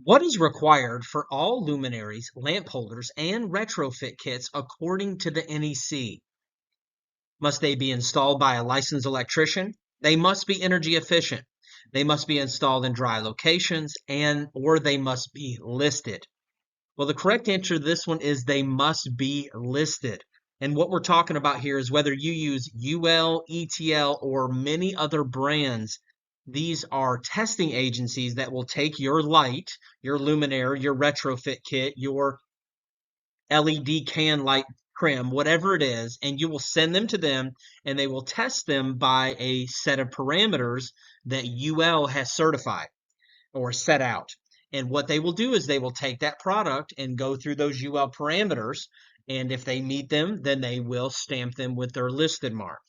What is required for all luminaries, lamp holders, and retrofit kits according to the NEC? Must they be installed by a licensed electrician? They must be energy efficient. They must be installed in dry locations or they must be listed. Well, the correct answer to this one is they must be listed. And what we're talking about here is whether you use UL, ETL, or many other brands, these are testing agencies that will take your light, your luminaire, your retrofit kit, your LED can light trim, whatever it is, and you will send them to them and they will test them by a set of parameters that UL has certified or set out. And what they will do is they will take that product and go through those UL parameters. And if they meet them, then they will stamp them with their listed mark.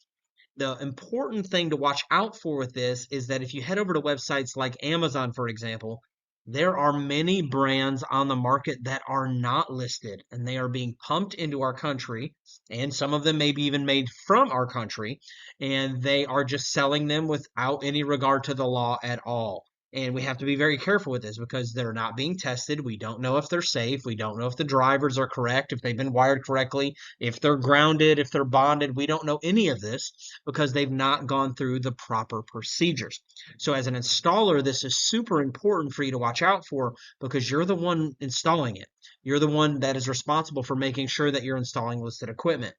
The important thing to watch out for with this is that if you head over to websites like Amazon, for example, there are many brands on the market that are not listed and they are being pumped into our country. And some of them may be even made from our country. And they are just selling them without any regard to the law at all. And we have to be very careful with this because they're not being tested. We don't know if they're safe. We don't know if the drivers are correct, if they've been wired correctly, if they're grounded, if they're bonded. We don't know any of this because they've not gone through the proper procedures. So as an installer, this is super important for you to watch out for because you're the one installing it. You're the one that is responsible for making sure that you're installing listed equipment.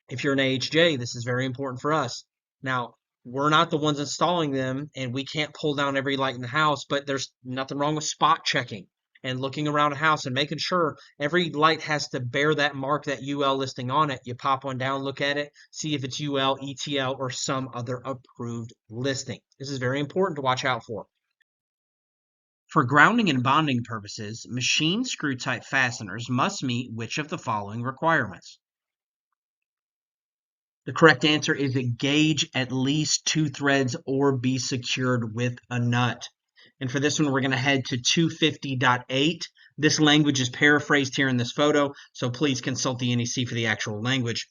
If you're an AHJ, this is very important for us. Now, we're not the ones installing them and we can't pull down every light in the house, but there's nothing wrong with spot checking and looking around a house and making sure every light has to bear that mark, that UL listing on it. You pop one down, look at it, see if it's UL, ETL, or some other approved listing. This is very important to watch out for. For grounding and bonding purposes, machine screw type fasteners must meet which of the following requirements? The correct answer is engage at least 2 threads or be secured with a nut. And for this one, we're going to head to 250.8. This language is paraphrased here in this photo, so please consult the NEC for the actual language.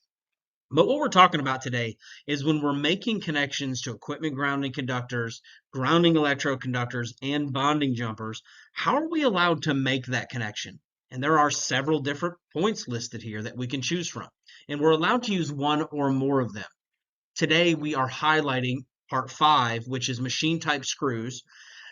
But what we're talking about today is when we're making connections to equipment grounding conductors, grounding electroconductors, and bonding jumpers, how are we allowed to make that connection? And there are several different points listed here that we can choose from. And we're allowed to use one or more of them. Today, we are highlighting part 5, which is machine type screws.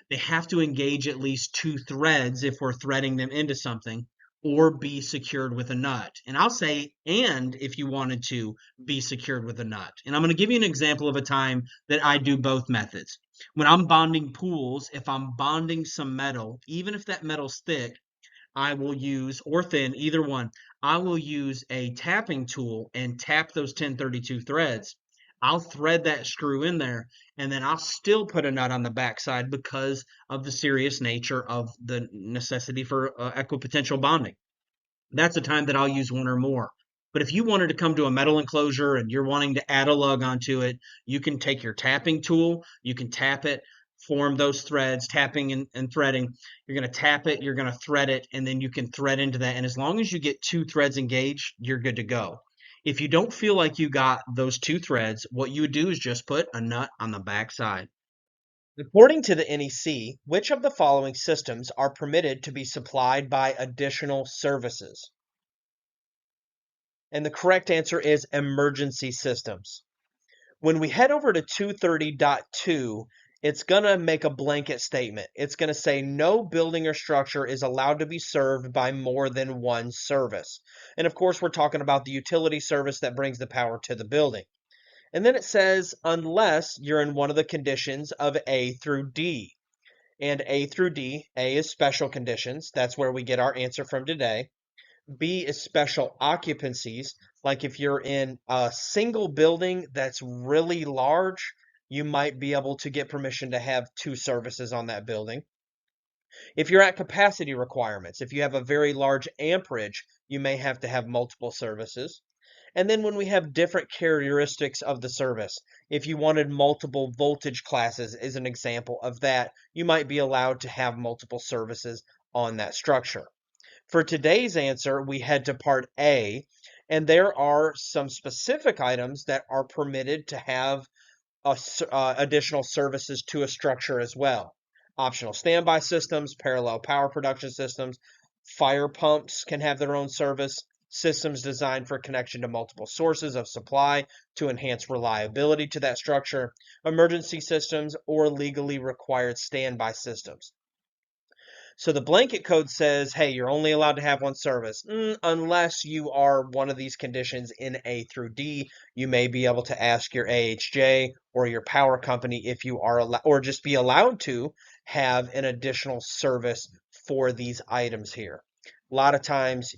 They have to engage at least 2 threads if we're threading them into something, or be secured with a nut. And I'll say, and if you wanted to be secured with a nut. And I'm going to give you an example of a time that I do both methods. When I'm bonding pools, if I'm bonding some metal, even if that metal's thick, I will use, or thin, either one, I will use a tapping tool and tap those 1032 threads. I'll thread that screw in there and then I'll still put a nut on the backside because of the serious nature of the necessity for equipotential bonding. That's a time that I'll use one or more. But if you wanted to come to a metal enclosure and you're wanting to add a lug onto it, you can take your tapping tool, you can tap it, form those threads, tapping and threading. You're going to tap it, you're going to thread it, and then you can thread into that. And as long as you get 2 threads engaged, you're good to go. If you don't feel like you got those 2 threads, what you would do is just put a nut on the back side. According to the NEC, which of the following systems are permitted to be supplied by additional services? And the correct answer is emergency systems. When we head over to 230.2, it's going to make a blanket statement. It's going to say no building or structure is allowed to be served by more than one service. And of course, we're talking about the utility service that brings the power to the building. And then it says unless you're in one of the conditions of A through D. And A through D, A is special conditions. That's where we get our answer from today. B is special occupancies. Like if you're in a single building that's really large, you might be able to get permission to have 2 services on that building. If you're at capacity requirements, if you have a very large amperage, you may have to have multiple services. And then when we have different characteristics of the service, if you wanted multiple voltage classes as an example of that, you might be allowed to have multiple services on that structure. For today's answer, we head to part A, and there are some specific items that are permitted to have additional services to a structure as well. Optional standby systems, parallel power production systems, fire pumps can have their own service, systems designed for connection to multiple sources of supply to enhance reliability to that structure, emergency systems, or legally required standby systems. So the blanket code says, hey, you're only allowed to have one service. Unless you are one of these conditions in A through D, you may be able to ask your AHJ or your power company if you are allowed, or just be allowed to have an additional service for these items here. A lot of times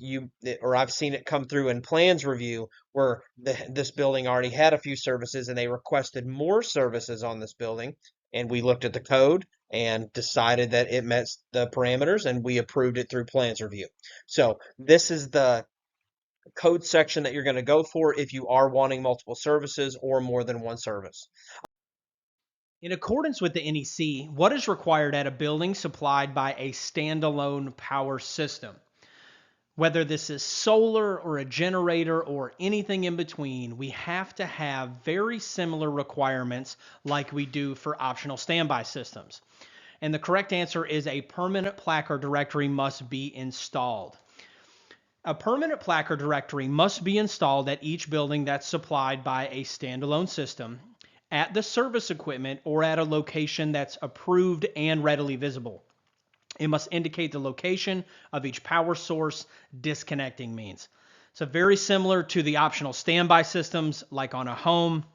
I've seen it come through in plans review where this building already had a few services and they requested more services on this building. And we looked at the code and decided that it met the parameters and we approved it through plans review. So this is the code section that you're going to go for if you are wanting multiple services or more than one service. In accordance with the NEC, what is required at a building supplied by a standalone power system? Whether this is solar or a generator or anything in between, we have to have very similar requirements like we do for optional standby systems. And the correct answer is a permanent placard directory must be installed. A permanent placard directory must be installed at each building that's supplied by a standalone system, at the service equipment, or at a location that's approved and readily visible. It must indicate the location of each power source disconnecting means. So very similar to the optional standby systems, like on a home,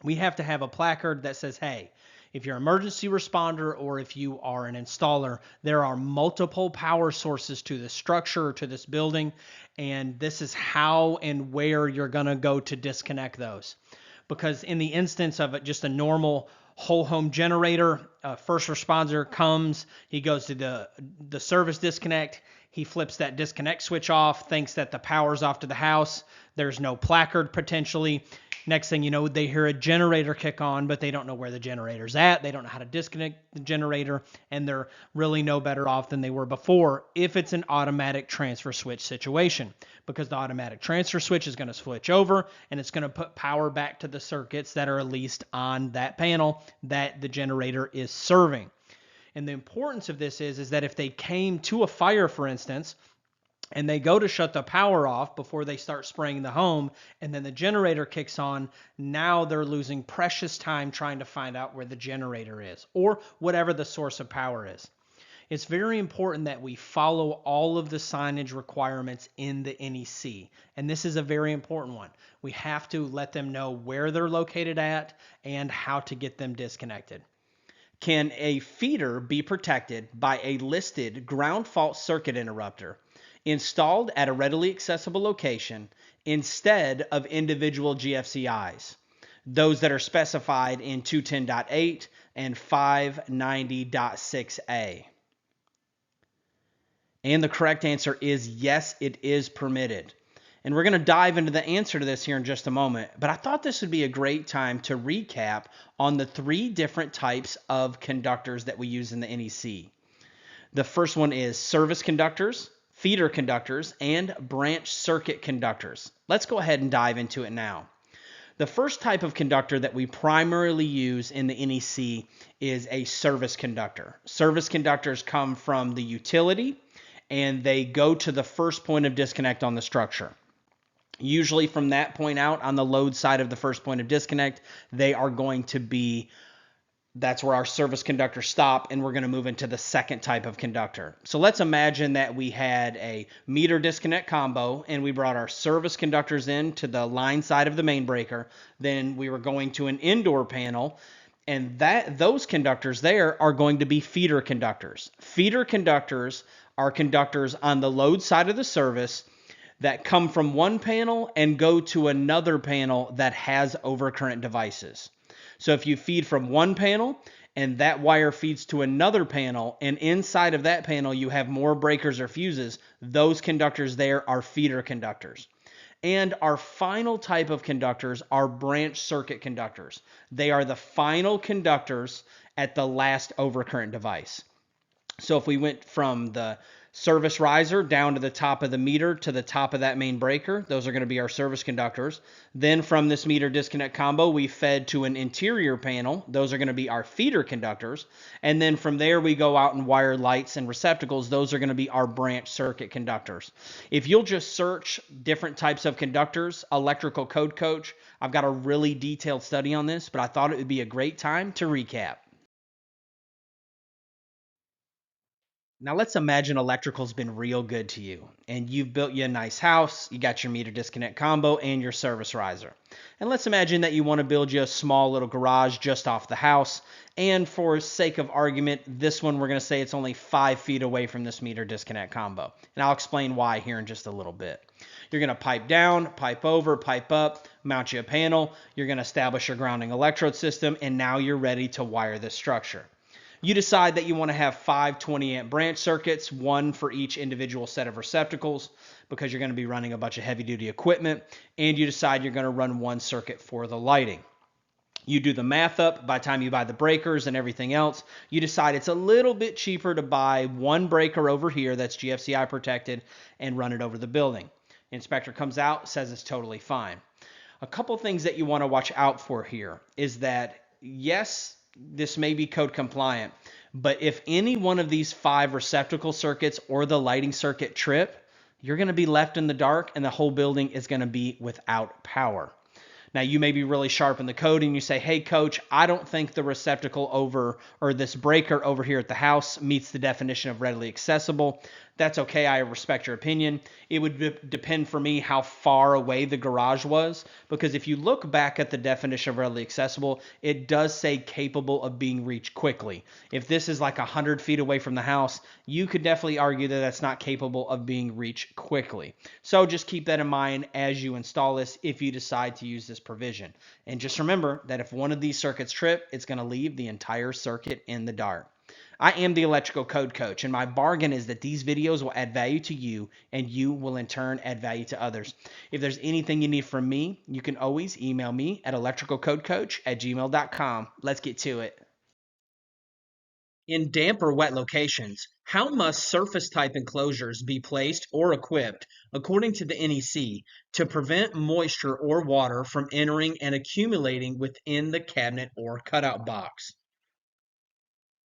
we have to have a placard that says, hey, if you're an emergency responder or if you are an installer, there are multiple power sources to this structure or to this building, and this is how and where you're going to go to disconnect those. Because in the instance of just a normal whole home generator, a first responder comes, he goes to the service disconnect, he flips that disconnect switch off, thinks that the power's off to the house, there's no placard potentially. Next thing you know, they hear a generator kick on, but they don't know where the generator's at. They don't know how to disconnect the generator, and they're really no better off than they were before if it's an automatic transfer switch situation, because the automatic transfer switch is going to switch over, and it's going to put power back to the circuits that are at least on that panel that the generator is serving. And the importance of this is that if they came to a fire, for instance, and they go to shut the power off before they start spraying the home, and then the generator kicks on, now they're losing precious time trying to find out where the generator is or whatever the source of power is. It's very important that we follow all of the signage requirements in the NEC, and this is a very important one. We have to let them know where they're located at and how to get them disconnected. Can a feeder be protected by a listed ground fault circuit interrupter installed at a readily accessible location instead of individual GFCIs, those that are specified in 210.8 and 590.6a? And the correct answer is yes, it is permitted. And we're going to dive into the answer to this here in just a moment, but I thought this would be a great time to recap on the 3 different types of conductors that we use in the NEC. The first one is service conductors, feeder conductors, and branch circuit conductors. Let's go ahead and dive into it now. The first type of conductor that we primarily use in the NEC is a service conductor. Service conductors come from the utility and they go to the first point of disconnect on the structure. Usually from that point out on the load side of the first point of disconnect, they are going to be, that's where our service conductors stop, and we're going to move into the second type of conductor. So let's imagine that we had a meter disconnect combo and we brought our service conductors in to the line side of the main breaker. Then we were going to an indoor panel, and those conductors there are going to be feeder conductors. Feeder conductors are conductors on the load side of the service that come from one panel and go to another panel that has overcurrent devices. So if you feed from one panel and that wire feeds to another panel, and inside of that panel you have more breakers or fuses, those conductors there are feeder conductors. And our final type of conductors are branch circuit conductors. They are the final conductors at the last overcurrent device. So if we went from the Service riser down to the top of the meter to the top of that main breaker. Those are going to be our service conductors. Then from this meter disconnect combo, we fed to an interior panel. Those are going to be our feeder conductors. And then from there, we go out and wire lights and receptacles. Those are going to be our branch circuit conductors. If you'll just search different types of conductors, electrical code coach, I've got a really detailed study on this, but I thought it would be a great time to recap. Now let's imagine electrical's been real good to you and you've built you a nice house, you got your meter disconnect combo and your service riser. And let's imagine that you want to build you a small little garage just off the house. And for sake of argument, this one we're going to say it's only 5 feet away from this meter disconnect combo. And I'll explain why here in just a little bit. You're going to pipe down, pipe over, pipe up, mount you a panel. You're going to establish your grounding electrode system, and now you're ready to wire this structure. You decide that you want to have 5 20-amp branch circuits, one for each individual set of receptacles, because you're going to be running a bunch of heavy-duty equipment, and you decide you're going to run one circuit for the lighting. You do the math up. By the time you buy the breakers and everything else, you decide it's a little bit cheaper to buy one breaker over here that's GFCI protected and run it over the building. Inspector comes out, says it's totally fine. A couple things that you want to watch out for here is that, yes, this may be code compliant, but if any one of these 5 receptacle circuits or the lighting circuit trip, you're going to be left in the dark and the whole building is going to be without power. Now, you may be really sharp in the code and you say, hey, coach, I don't think the receptacle over or this breaker over here at the house meets the definition of readily accessible. That's okay. I respect your opinion. It would depend for me how far away the garage was, because if you look back at the definition of readily accessible, it does say capable of being reached quickly. If this is like 100 feet away from the house, you could definitely argue that that's not capable of being reached quickly. So just keep that in mind as you install this if you decide to use this provision. And just remember that if one of these circuits trip, it's going to leave the entire circuit in the dark. I am the electrical code coach, and my bargain is that these videos will add value to you, and you will in turn add value to others. If there's anything you need from me, you can always email me at electricalcodecoach@gmail.com. Let's get to it. In damp or wet locations, how must surface type enclosures be placed or equipped according to the NEC to prevent moisture or water from entering and accumulating within the cabinet or cutout box?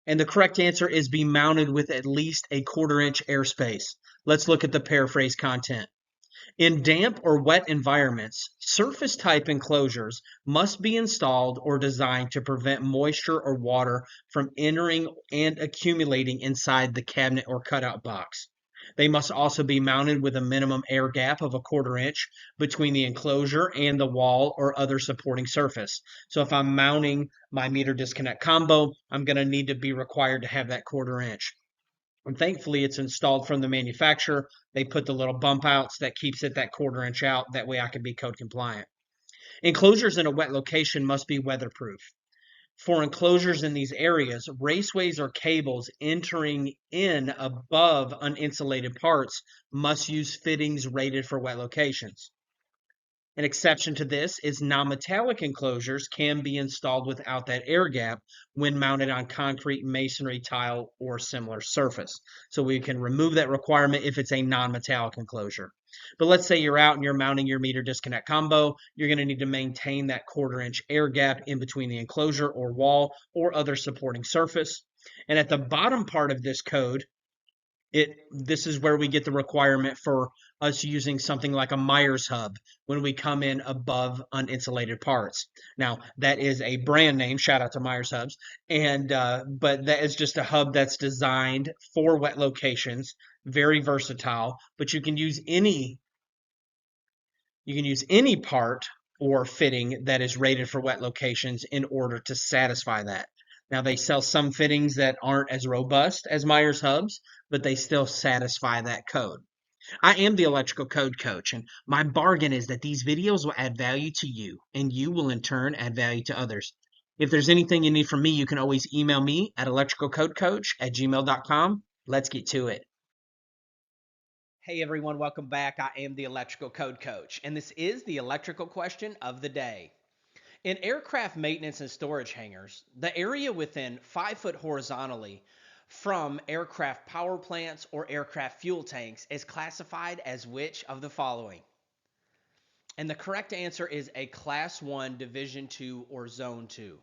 And the correct answer is be mounted with at least a 1/4 inch airspace. Let's look at the paraphrase content. In damp or wet environments, surface type enclosures must be installed or designed to prevent moisture or water from entering and accumulating inside the cabinet or cutout box. They must also be mounted with a minimum air gap of a 1/4 inch between the enclosure and the wall or other supporting surface. So if I'm mounting my meter disconnect combo, I'm going to need to be required to have that 1/4 inch. And thankfully, it's installed from the manufacturer. They put the little bump outs that keeps it that 1/4 inch out. That way I can be code compliant. Enclosures in a wet location must be weatherproof. For enclosures in these areas, raceways or cables entering in above uninsulated parts must use fittings rated for wet locations. An exception to this is non-metallic enclosures can be installed without that air gap when mounted on concrete, masonry, tile, or similar surface. So we can remove that requirement if it's a non-metallic enclosure. But let's say you're out and you're mounting your meter disconnect combo, you're going to need to maintain that 1/4 inch air gap in between the enclosure or wall or other supporting surface. And at the bottom part of this code, this is where we get the requirement for us using something like a Myers hub when we come in above uninsulated parts. Now, that is a brand name, shout out to Myers hubs, and but that is just a hub that's designed for wet locations, very versatile, but you can use any part or fitting that is rated for wet locations in order to satisfy that. Now, they sell some fittings that aren't as robust as Myers hubs, but they still satisfy that code. I am the electrical code coach, and my bargain is that these videos will add value to you, and you will in turn add value to others. If there's anything you need from me, you can always email me at electricalcodecoach@gmail.com. Let's get to it. Hey everyone, welcome back. I am the electrical code coach, and this is the electrical question of the day. In aircraft maintenance and storage hangars, the area within 5 foot horizontally from aircraft power plants or aircraft fuel tanks is classified as which of the following? And the correct answer is a Class 1, Division 2, or Zone 2.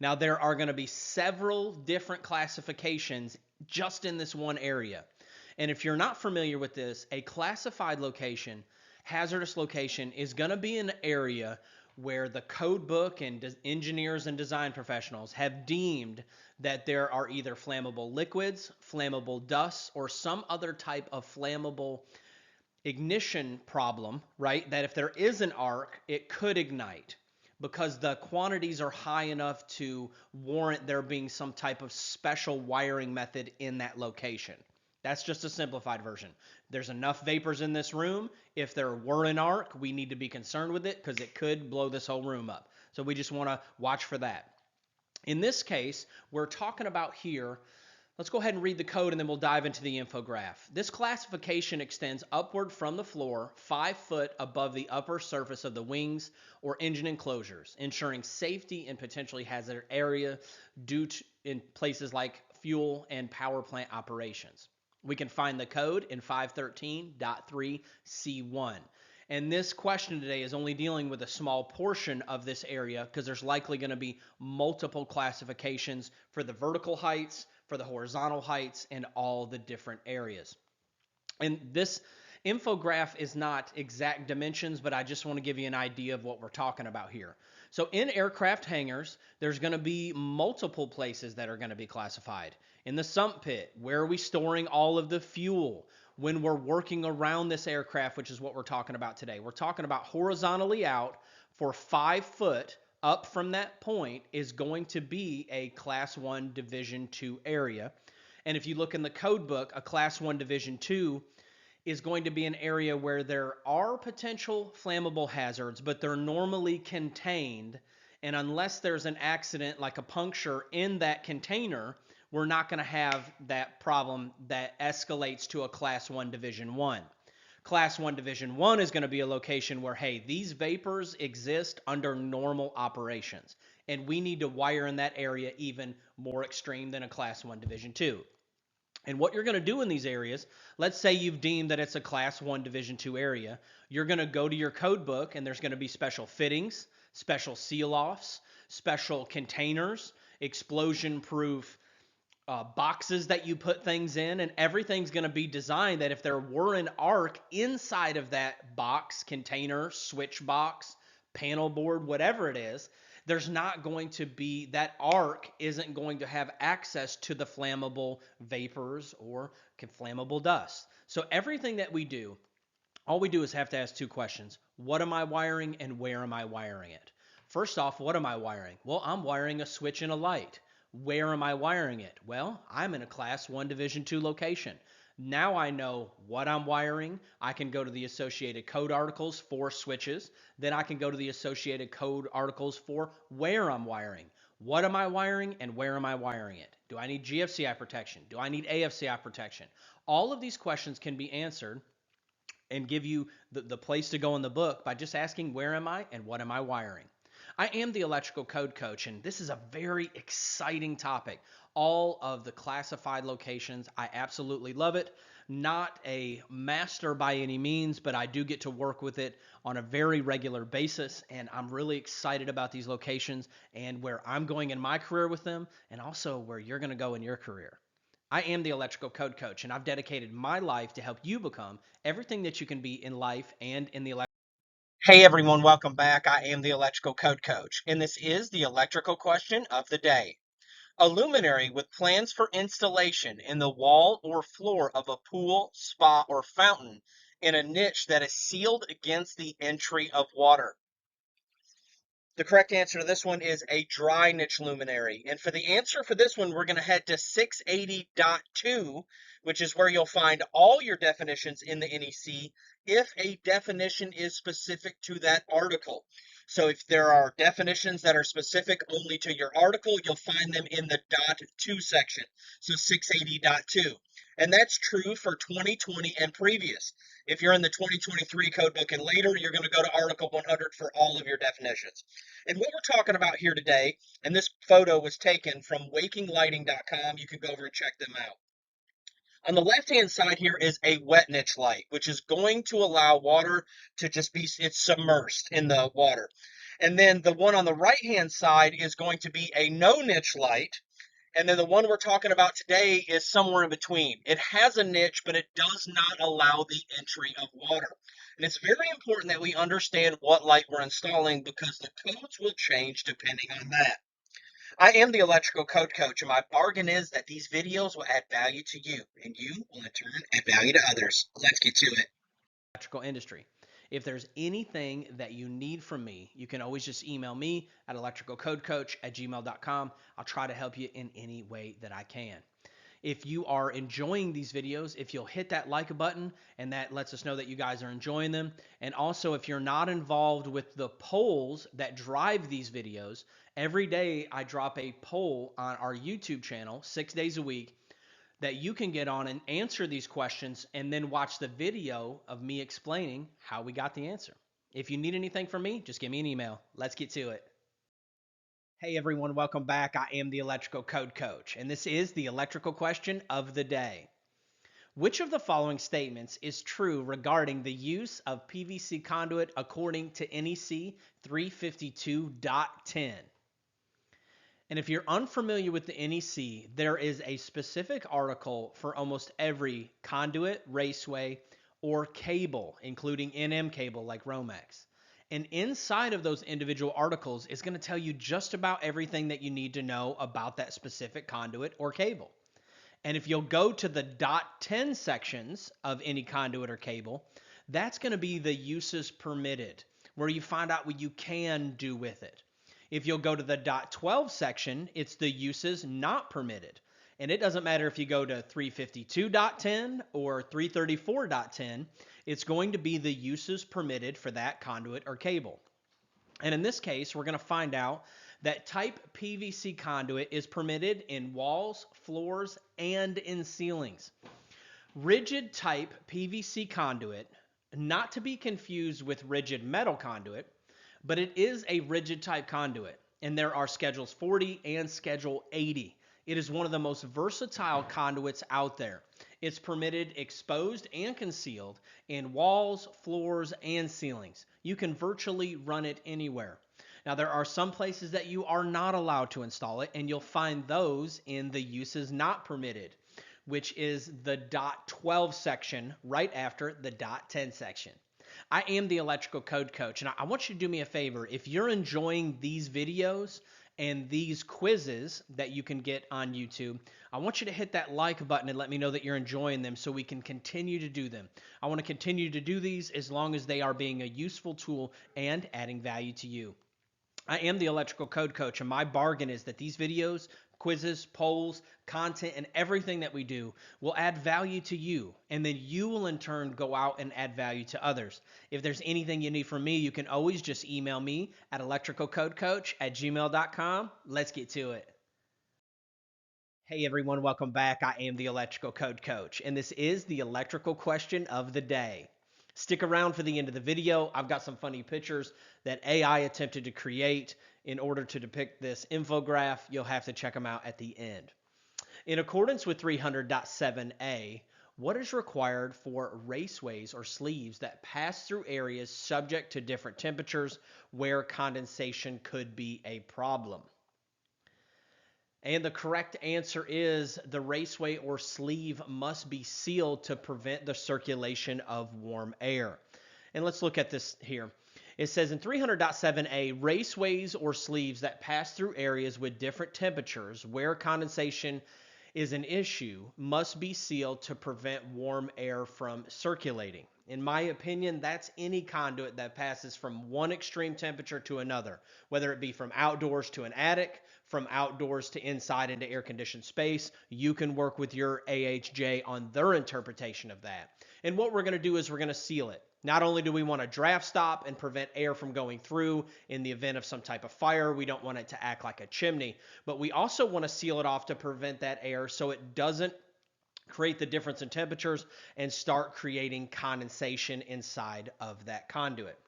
Now, there are going to be several different classifications just in this one area. And if you're not familiar with this, a classified location, hazardous location, is going to be an area where the code book and engineers and design professionals have deemed that there are either flammable liquids, flammable dusts, or some other type of flammable ignition problem, right? That if there is an arc, it could ignite because the quantities are high enough to warrant there being some type of special wiring method in that location. That's just a simplified version. There's enough vapors in this room. If there were an arc, we need to be concerned with it because it could blow this whole room up. So we just want to watch for that. In this case, we're talking about here. Let's go ahead and read the code and then we'll dive into the infograph. This classification extends upward from the floor 5 foot above the upper surface of the wings or engine enclosures, ensuring safety in potentially hazardous area due to in places like fuel and power plant operations. We can find the code in 513.3C1. And this question today is only dealing with a small portion of this area because there's likely going to be multiple classifications for the vertical heights, for the horizontal heights, and all the different areas. And this infograph is not exact dimensions, but I just want to give you an idea of what we're talking about here. So in aircraft hangars, there's going to be multiple places that are going to be classified. In the sump pit, where are we storing all of the fuel? When we're working around this aircraft, which is what we're talking about today. We're talking about horizontally out for 5 foot up from that point is going to be a Class 1 Division 2 area. And if you look in the code book, a Class 1 Division 2 is going to be an area where there are potential flammable hazards, but they're normally contained. And unless there's an accident like a puncture in that container, we're not going to have that problem that escalates to a Class 1 Division 1. Class 1 Division 1 is going to be a location where, hey, these vapors exist under normal operations, and we need to wire in that area even more extreme than a Class 1 Division 2. And what you're going to do in these areas, let's say you've deemed that it's a Class 1 Division 2 area, you're going to go to your code book and there's going to be special fittings, special seal-offs, special containers, explosion-proof boxes that you put things in, and everything's going to be designed that if there were an arc inside of that box, container, switch box, panel board, whatever it is, there's not going to be, that arc isn't going to have access to the flammable vapors or flammable dust. So everything that we do, all we do is have to ask 2 questions. What am I wiring and where am I wiring it? First off, what am I wiring? Well, I'm wiring a switch and a light. Where am I wiring it? Well, I'm in a Class 1 Division 2 location. Now I know what I'm wiring. I can go to the associated code articles for switches. Then I can go to the associated code articles for where I'm wiring. What am I wiring and where am I wiring it? Do I need GFCI protection? Do I need AFCI protection? All of these questions can be answered and give you the place to go in the book by just asking where am I and what am I wiring. I am the electrical code coach, and this is a very exciting topic. All of the classified locations, I absolutely love it. Not a master by any means, but I do get to work with it on a very regular basis, and I'm really excited about these locations and where I'm going in my career with them, and also where you're going to go in your career. I am the electrical code coach, and I've dedicated my life to help you become everything that you can be in life and in the electrical. Hey everyone, welcome back. I am the Electrical Code Coach, and this is the electrical question of the day. A luminary with plans for installation in the wall or floor of a pool, spa, or fountain in a niche that is sealed against the entry of water. The correct answer to this one is a dry niche luminary. And for the answer for this one, we're going to head to 680.2, which is where you'll find all your definitions in the NEC if a definition is specific to that article. So if there are definitions that are specific only to your article, you'll find them in the .2 section. So 680.2. And that's true for 2020 and previous. If you're in the 2023 code book and later, you're going to go to Article 100 for all of your definitions. And what we're talking about here today, and this photo was taken from wakinglighting.com. You can go over and check them out. On the left-hand side here is a wet niche light, which is going to allow water to just be, it's submersed in the water. And then the one on the right-hand side is going to be a no niche light. And then the one we're talking about today is somewhere in between. It has a niche, but it does not allow the entry of water. And it's very important that we understand what light we're installing because the codes will change depending on that. I am the electrical code coach, and my bargain is that these videos will add value to you, and you will in turn add value to others. Let's get to it. Electrical industry. If there's anything that you need from me, you can always just email me at electricalcodecoach@gmail.com. I'll try to help you in any way that I can. If you are enjoying these videos, if you'll hit that like button, and that lets us know that you guys are enjoying them. And also, if you're not involved with the polls that drive these videos, every day I drop a poll on our YouTube channel 6 days a week that you can get on and answer these questions and then watch the video of me explaining how we got the answer. If you need anything from me, just give me an email. Let's get to it. Hey everyone, welcome back. I am the Electrical Code Coach, and this is the electrical question of the day. Which of the following statements is true regarding the use of PVC conduit according to NEC 352.10? And if you're unfamiliar with the NEC, there is a specific article for almost every conduit, raceway, or cable, including NM cable like Romex. And inside of those individual articles is going to tell you just about everything that you need to know about that specific conduit or cable. And if you'll go to the .10 sections of any conduit or cable, that's going to be the uses permitted, where you find out what you can do with it. If you'll go to the .12 section, it's the uses not permitted. And it doesn't matter if you go to 352.10 or 334.10, it's going to be the uses permitted for that conduit or cable. And in this case, we're going to find out that type PVC conduit is permitted in walls, floors, and in ceilings. Rigid type PVC conduit, not to be confused with rigid metal conduit, but it is a rigid type conduit, and there are schedules 40 and schedule 80. It is one of the most versatile conduits out there. It's permitted exposed and concealed in walls, floors, and ceilings. You can virtually run it anywhere. Now, there are some places that you are not allowed to install it, and you'll find those in the uses not permitted, which is the .12 section right after the .10 section. I am the Electrical Code Coach, and I want you to do me a favor. If you're enjoying these videos and these quizzes that you can get on YouTube, I want you to hit that like button and let me know that you're enjoying them so we can continue to do them. I want to continue to do these as long as they are being a useful tool and adding value to you. I am the Electrical Code Coach, and my bargain is that these videos, quizzes, polls, content, and everything that we do will add value to you, and then you will in turn go out and add value to others. If there's anything you need from me, you can always just email me at electricalcodecoach@gmail.com. Let's get to it. Hey everyone, welcome back. I am the Electrical Code Coach, and this is the electrical question of the day. Stick around for the end of the video. I've got some funny pictures that AI attempted to create in order to depict this infograph. You'll have to check them out at the end. In accordance with 300.7a, what is required for raceways or sleeves that pass through areas subject to different temperatures where condensation could be a problem? And the correct answer is the raceway or sleeve must be sealed to prevent the circulation of warm air. And let's look at this here. It says in 300.7a, raceways or sleeves that pass through areas with different temperatures where condensation is an issue must be sealed to prevent warm air from circulating. In my opinion, that's any conduit that passes from one extreme temperature to another, whether it be from outdoors to an attic, from outdoors to inside into air-conditioned space. You can work with your AHJ on their interpretation of that. And what we're going to do is we're going to seal it. Not only do we want to draft stop and prevent air from going through in the event of some type of fire, we don't want it to act like a chimney, but we also want to seal it off to prevent that air so it doesn't create the difference in temperatures, and start creating condensation inside of that conduit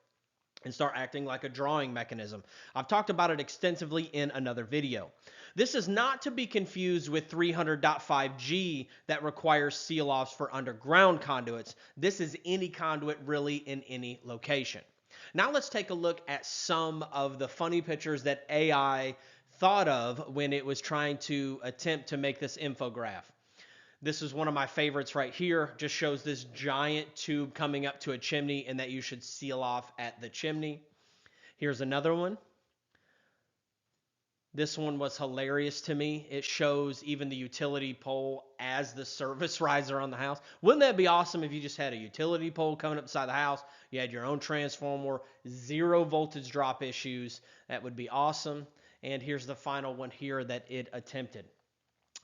and start acting like a drawing mechanism. I've talked about it extensively in another video. This is not to be confused with 300.5G that requires seal-offs for underground conduits. This is any conduit really in any location. Now let's take a look at some of the funny pictures that AI thought of when it was trying to attempt to make this infograph. This is one of my favorites right here. Just shows this giant tube coming up to a chimney and that you should seal off at the chimney. Here's another one. This one was hilarious to me. It shows even the utility pole as the service riser on the house. Wouldn't that be awesome if you just had a utility pole coming up beside the house? You had your own transformer, 0 voltage drop issues. That would be awesome. And here's the final one here that it attempted.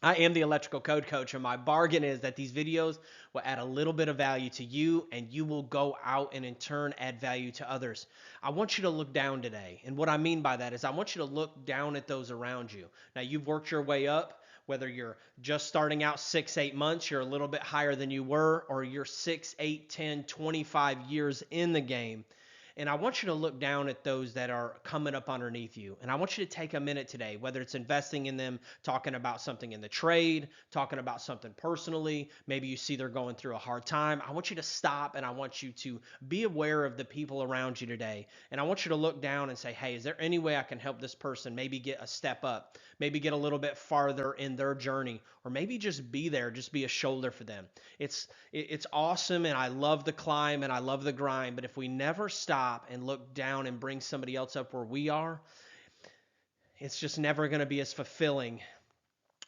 I am the electrical code coach, and my bargain is that these videos will add a little bit of value to you, and you will go out and in turn add value to others. I want you to look down today. And what I mean by that is I want you to look down at those around you. Now, you've worked your way up, whether you're just starting out 6, 8 months, you're a little bit higher than you were, or you're 6, 8, 10, 25 years in the game. And I want you to look down at those that are coming up underneath you. And I want you to take a minute today, whether it's investing in them, talking about something in the trade, talking about something personally. Maybe you see they're going through a hard time. I want you to stop and I want you to be aware of the people around you today. And I want you to look down and say, hey, is there any way I can help this person maybe get a step up, maybe get a little bit farther in their journey, or maybe just be there, just be a shoulder for them. It's awesome, and I love the climb and I love the grind, but if we never stop and look down and bring somebody else up where we are, it's just never going to be as fulfilling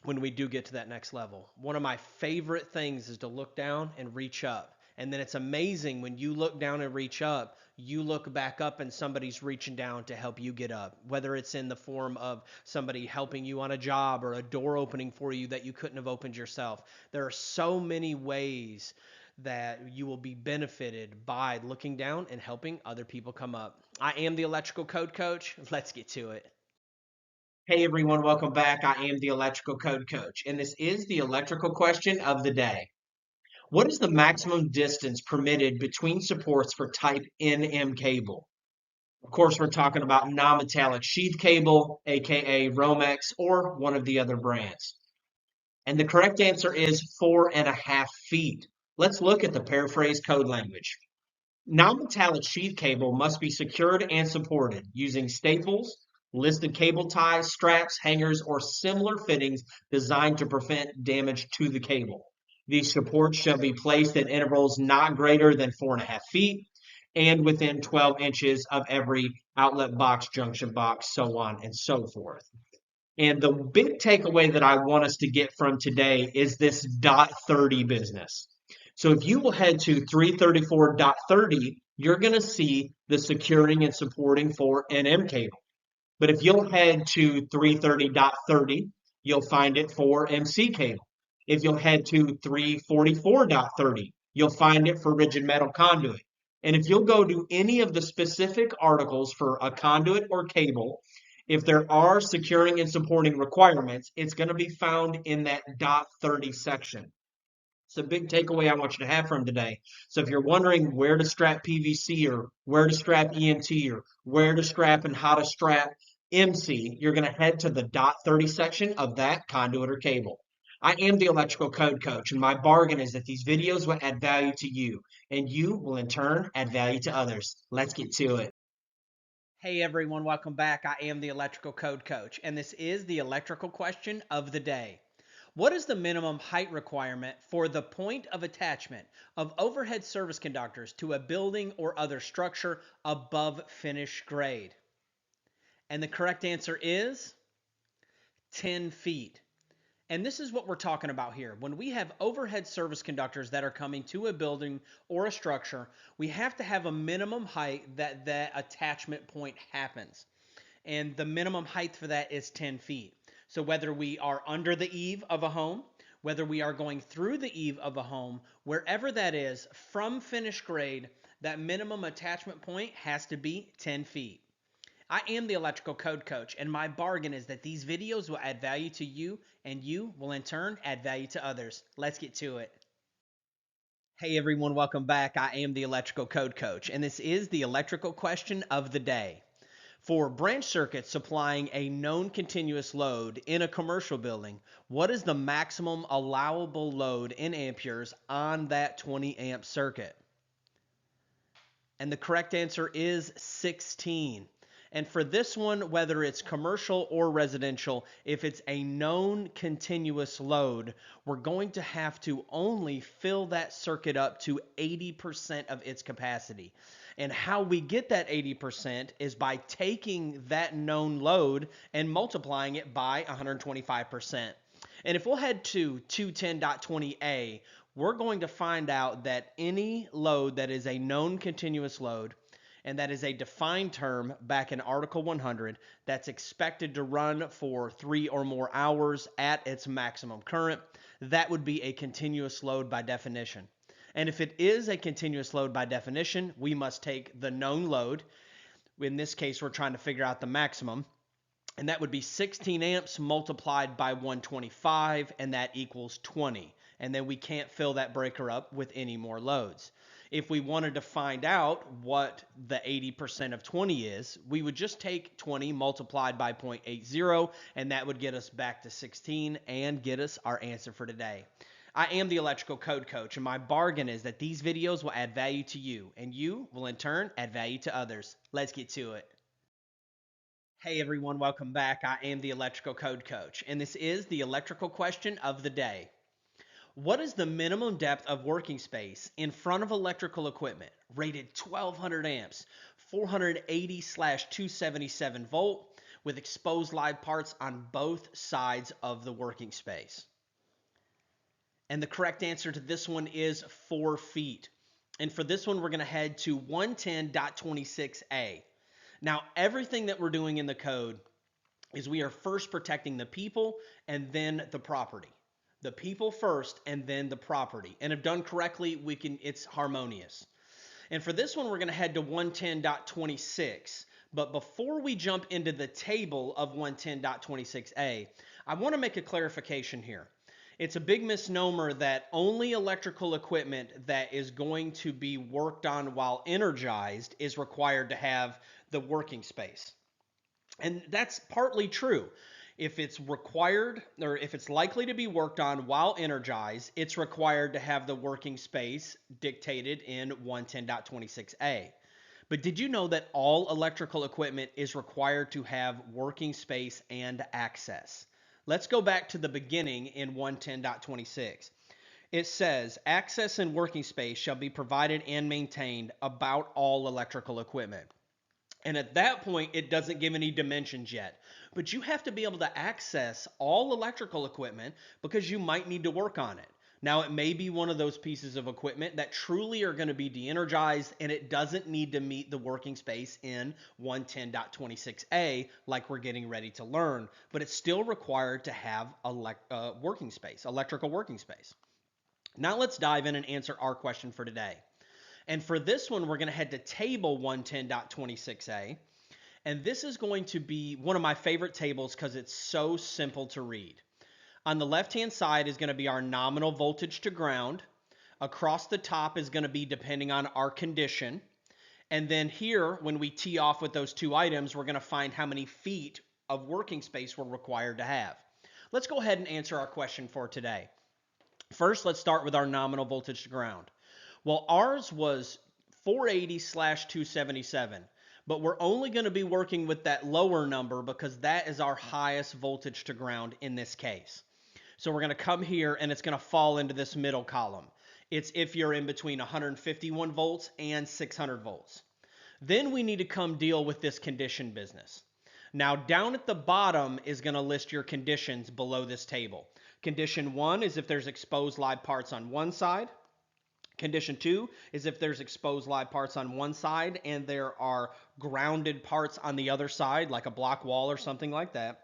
when we do get to that next level. One of my favorite things is to look down and reach up. And then it's amazing when you look down and reach up, you look back up and somebody's reaching down to help you get up, whether it's in the form of somebody helping you on a job or a door opening for you that you couldn't have opened yourself. There are so many ways that you will be benefited by looking down and helping other people come up. I am the electrical code coach. Let's get to it. Hey everyone, welcome back. I am the electrical code coach, and this is the electrical question of the day. What is the maximum distance permitted between supports for type NM cable? Of course, we're talking about non-metallic sheath cable, aka Romex, or one of the other brands. And the correct answer is 4.5 feet. Let's look at the paraphrase code language. Non-metallic sheath cable must be secured and supported using staples, listed cable ties, straps, hangers, or similar fittings designed to prevent damage to the cable. These supports shall be placed at intervals not greater than 4.5 feet and within 12 inches of every outlet box, junction box, so on and so forth. And the big takeaway that I want us to get from today is this dot 30 business. So if you will head to 334.30, you're going to see the securing and supporting for NM cable. But if you'll head to 330.30, you'll find it for MC cable. If you'll head to 344.30, you'll find it for rigid metal conduit. And if you'll go to any of the specific articles for a conduit or cable, if there are securing and supporting requirements, it's going to be found in that dot 30 section. It's a big takeaway I want you to have from today. So if you're wondering where to strap PVC or where to strap EMT or where to strap and how to strap MC, you're going to head to the dot 30 section of that conduit or cable. I am the electrical code coach, and my bargain is that these videos will add value to you, and you will in turn add value to others. Let's get to it. Hey everyone, welcome back. I am the electrical code coach, and this is the electrical question of the day. What is the minimum height requirement for the point of attachment of overhead service conductors to a building or other structure above finish grade? And the correct answer is 10 feet. And this is what we're talking about here. When we have overhead service conductors that are coming to a building or a structure, we have to have a minimum height that that attachment point happens. And the minimum height for that is 10 feet. So whether we are under the eave of a home, whether we are going through the eave of a home, wherever that is, from finish grade, that minimum attachment point has to be 10 feet. I am the Electrical Code Coach, and my bargain is that these videos will add value to you, and you will in turn add value to others. Let's get to it. Hey everyone, welcome back. I am the Electrical Code Coach, and this is the electrical question of the day. For branch circuits supplying a known continuous load in a commercial building, what is the maximum allowable load in amperes on that 20 amp circuit? And the correct answer is 16. And for this one, whether it's commercial or residential, if it's a known continuous load, we're going to have to only fill that circuit up to 80% of its capacity. And how we get that 80% is by taking that known load and multiplying it by 125%. And if we'll head to 210.20a, we're going to find out that any load that is a known continuous load, and that is a defined term back in Article 100, that's expected to run for 3 or more hours at its maximum current, that would be a continuous load by definition. And if it is a continuous load by definition, we must take the known load. In this case, we're trying to figure out the maximum. And that would be 16 amps multiplied by 125, and that equals 20. And then we can't fill that breaker up with any more loads. If we wanted to find out what the 80% of 20 is, we would just take 20 multiplied by 0.80, and that would get us back to 16 and get us our answer for today. I am the Electrical Code Coach, and my bargain is that these videos will add value to you, and you will in turn add value to others. Let's get to it. Hey everyone, welcome back. I am the Electrical Code Coach, and this is the electrical question of the day. What is the minimum depth of working space in front of electrical equipment rated 1200 amps, 480/277 volt with exposed live parts on both sides of the working space? And the correct answer to this one is 4 feet. And for this one, we're going to head to 110.26a. Now, everything that we're doing in the code is we are first protecting the people and then the property. The people first and then the property. And if done correctly, it's harmonious. And for this one, we're going to head to 110.26. But before we jump into the table of 110.26a, I want to make a clarification here. It's a big misnomer that only electrical equipment that is going to be worked on while energized is required to have the working space. And that's partly true. If it's required, or if it's likely to be worked on while energized, it's required to have the working space dictated in 110.26a. But did you know that all electrical equipment is required to have working space and access? Let's go back to the beginning in 110.26. It says, access and working space shall be provided and maintained about all electrical equipment. And at that point, it doesn't give any dimensions yet. But you have to be able to access all electrical equipment because you might need to work on it. Now, it may be one of those pieces of equipment that truly are going to be de-energized, and it doesn't need to meet the working space in 110.26a like we're getting ready to learn, but it's still required to have working space, electrical working space. Now let's dive in and answer our question for today. And for this one, we're going to head to table 110.26a, and this is going to be one of my favorite tables because it's so simple to read. On the left-hand side is going to be our nominal voltage to ground. Across the top is going to be depending on our condition. And then here, when we tee off with those two items, we're going to find how many feet of working space we're required to have. Let's go ahead and answer our question for today. First, let's start with our nominal voltage to ground. Well, ours was 480/277. But we're only going to be working with that lower number because that is our highest voltage to ground in this case. So we're going to come here and it's going to fall into this middle column. It's if you're in between 151 volts and 600 volts. Then we need to come deal with this condition business. Now down at the bottom is going to list your conditions below this table. Condition 1 is if there's exposed live parts on one side. Condition 2 is if there's exposed live parts on one side and there are grounded parts on the other side, like a block wall or something like that.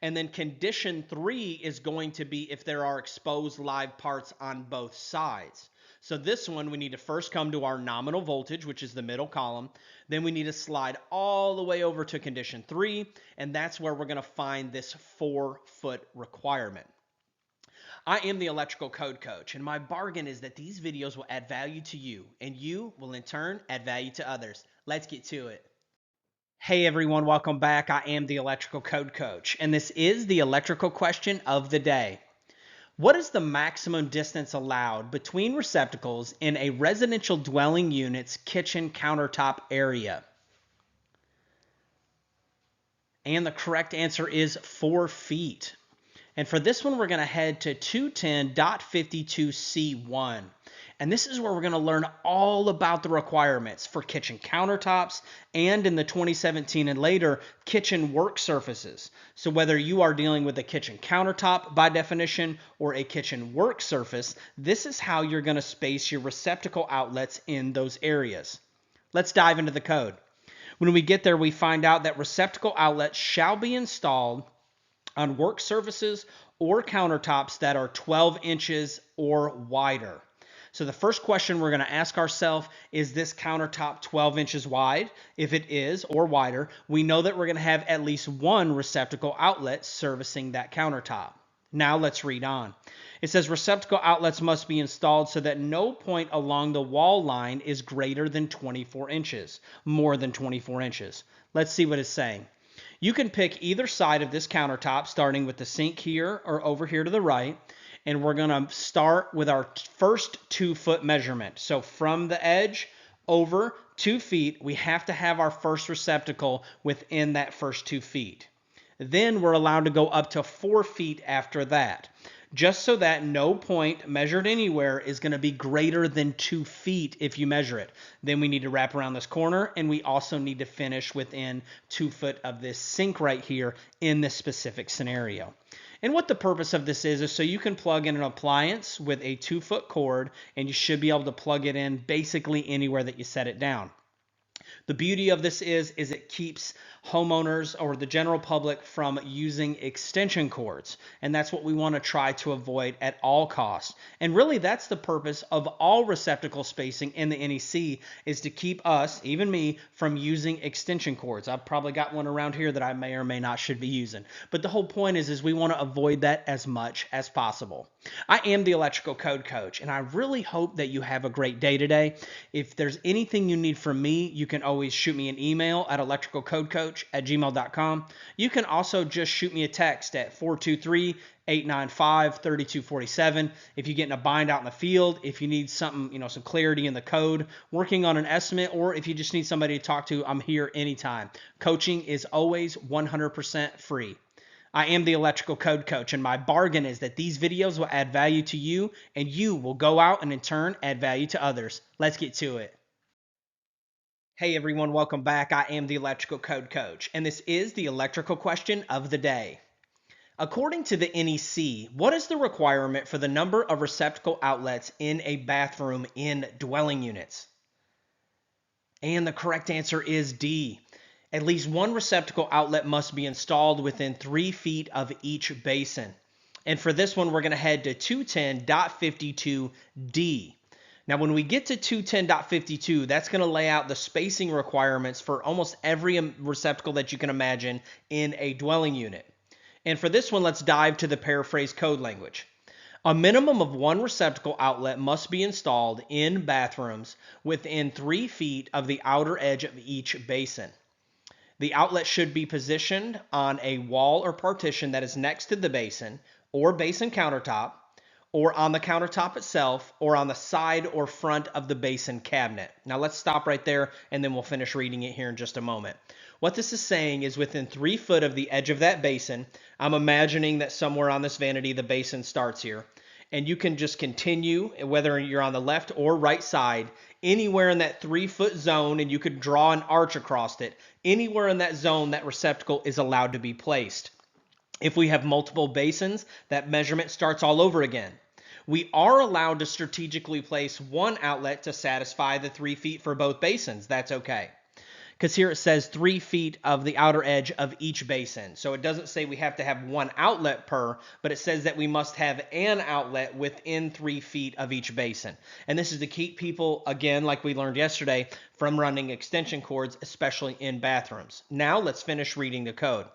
And then condition 3 is going to be if there are exposed live parts on both sides. So this one, we need to first come to our nominal voltage, which is the middle column. Then we need to slide all the way over to condition 3, and that's where we're going to find this 4-foot requirement. I am the electrical code coach, and my bargain is that these videos will add value to you, and you will in turn add value to others. Let's get to it. Hey everyone, welcome back. I am the electrical code coach, and this is the electrical question of the day. What is the maximum distance allowed between receptacles in a residential dwelling unit's kitchen countertop area? And the correct answer is 4 feet. And for this one, we're going to head to 210.52C1. And this is where we're going to learn all about the requirements for kitchen countertops and in the 2017 and later, kitchen work surfaces. So whether you are dealing with a kitchen countertop by definition or a kitchen work surface, this is how you're going to space your receptacle outlets in those areas. Let's dive into the code. When we get there, we find out that receptacle outlets shall be installed on work surfaces or countertops that are 12 inches or wider. So the first question we're going to ask ourselves, is this countertop 12 inches wide? If it is, or wider, we know that we're going to have at least one receptacle outlet servicing that countertop. Now let's read on. It says receptacle outlets must be installed so that no point along the wall line is greater than 24 inches, more than 24 inches. Let's see what it's saying. You can pick either side of this countertop, starting with the sink here or over here to the right, and we're going to start with our first 2-foot measurement. So from the edge over 2 feet, we have to have our first receptacle within that first 2 feet. Then we're allowed to go up to 4 feet after that, just so that no point measured anywhere is going to be greater than 2 feet if you measure it. Then we need to wrap around this corner, and we also need to finish within 2 foot of this sink right here in this specific scenario. And what the purpose of this is so you can plug in an appliance with a 2-foot cord, and you should be able to plug it in basically anywhere that you set it down. The beauty of this is it keeps homeowners or the general public from using extension cords. And that's what we want to try to avoid at all costs. And really, that's the purpose of all receptacle spacing in the NEC, is to keep us, even me, from using extension cords. I've probably got one around here that I may or may not should be using. But the whole point is we want to avoid that as much as possible. I am the electrical code coach, and I really hope that you have a great day today. If there's anything you need from me, you can always shoot me an email at electricalcodecoach@gmail.com. You can also just shoot me a text at 423-895-3247. If you get in a bind out in the field, if you need something, some clarity in the code, working on an estimate, or if you just need somebody to talk to, I'm here anytime. Coaching is always 100% free. I am the electrical code coach, and my bargain is that these videos will add value to you, and you will go out and in turn add value to others. Let's get to it. Hey everyone, welcome back. I am the electrical code coach, and this is the electrical question of the day. According to the NEC, what is the requirement for the number of receptacle outlets in a bathroom in dwelling units? And the correct answer is D. At least one receptacle outlet must be installed within 3 feet of each basin. And for this one, we're going to head to 210.52D. Now, when we get to 210.52, that's going to lay out the spacing requirements for almost every receptacle that you can imagine in a dwelling unit. And for this one, let's dive to the paraphrase code language. A minimum of one receptacle outlet must be installed in bathrooms within 3 feet of the outer edge of each basin. The outlet should be positioned on a wall or partition that is next to the basin or basin countertop, or on the countertop itself, or on the side or front of the basin cabinet. Now let's stop right there, and then we'll finish reading it here in just a moment. What this is saying is within 3 foot of the edge of that basin. I'm imagining that somewhere on this vanity the basin starts here, and you can just continue, whether you're on the left or right side, anywhere in that 3 foot zone, and you could draw an arch across it. Anywhere in that zone, that receptacle is allowed to be placed. If we have multiple basins, that measurement starts all over again. We are allowed to strategically place one outlet to satisfy the 3 feet for both basins. That's okay. because here it says 3 feet of the outer edge of each basin. So it doesn't say we have to have one outlet per, but it says that we must have an outlet within 3 feet of each basin. And this is to keep people, again, like we learned yesterday, from running extension cords, especially in bathrooms. Now let's finish reading the code.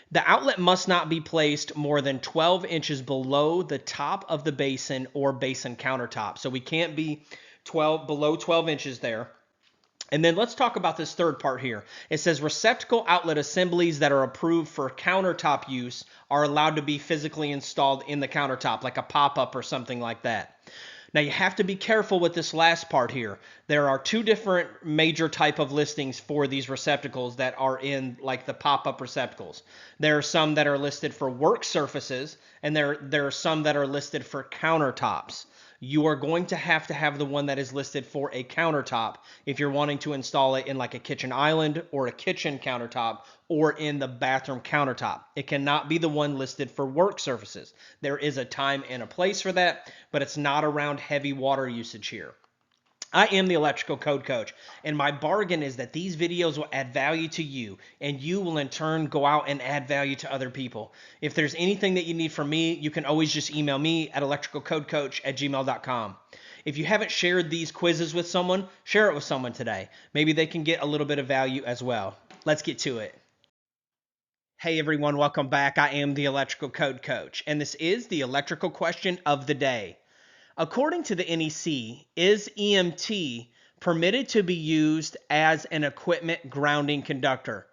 The outlet must not be placed more than 12 inches below the top of the basin or basin countertop. So we can't be below 12 inches there. And then let's talk about this third part here. It says receptacle outlet assemblies that are approved for countertop use are allowed to be physically installed in the countertop, like a pop-up or something like that. Now you have to be careful with this last part here. There are 2 different major type of listings for these receptacles that are in like the pop-up receptacles. There are some that are listed for work surfaces, and there are some that are listed for countertops. You are going to have the one that is listed for a countertop if you're wanting to install it in like a kitchen island or a kitchen countertop or in the bathroom countertop. It cannot be the one listed for work surfaces. There is a time and a place for that, but it's not around heavy water usage here. I am the Electrical Code Coach, and my bargain is that these videos will add value to you, and you will in turn go out and add value to other people. If there's anything that you need from me, you can always just email me at electricalcodecoach@gmail.com. If you haven't shared these quizzes with someone, share it with someone today. Maybe they can get a little bit of value as well. Let's get to it. Hey everyone, welcome back. I am the Electrical Code Coach, and this is the electrical question of the day. According to the NEC, is EMT permitted to be used as an equipment grounding conductor?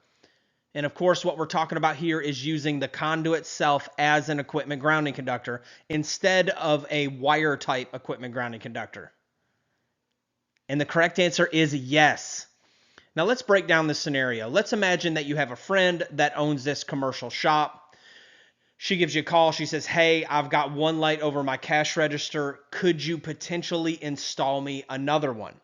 And of course, what we're talking about here is using the conduit itself as an equipment grounding conductor instead of a wire type equipment grounding conductor. And the correct answer is yes. Now let's break down this scenario. Let's imagine that you have a friend that owns this commercial shop. She gives you a call. She says, hey, I've got one light over my cash register. Could you potentially install me another one?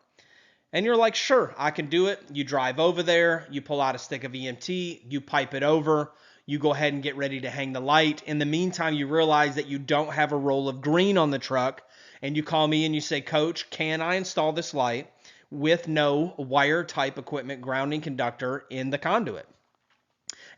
And you're like, sure, I can do it. You drive over there. You pull out a stick of EMT. You pipe it over. You go ahead and get ready to hang the light. In the meantime, you realize that you don't have a roll of green on the truck. And you call me and you say, Coach, can I install this light with no wire type equipment grounding conductor in the conduit?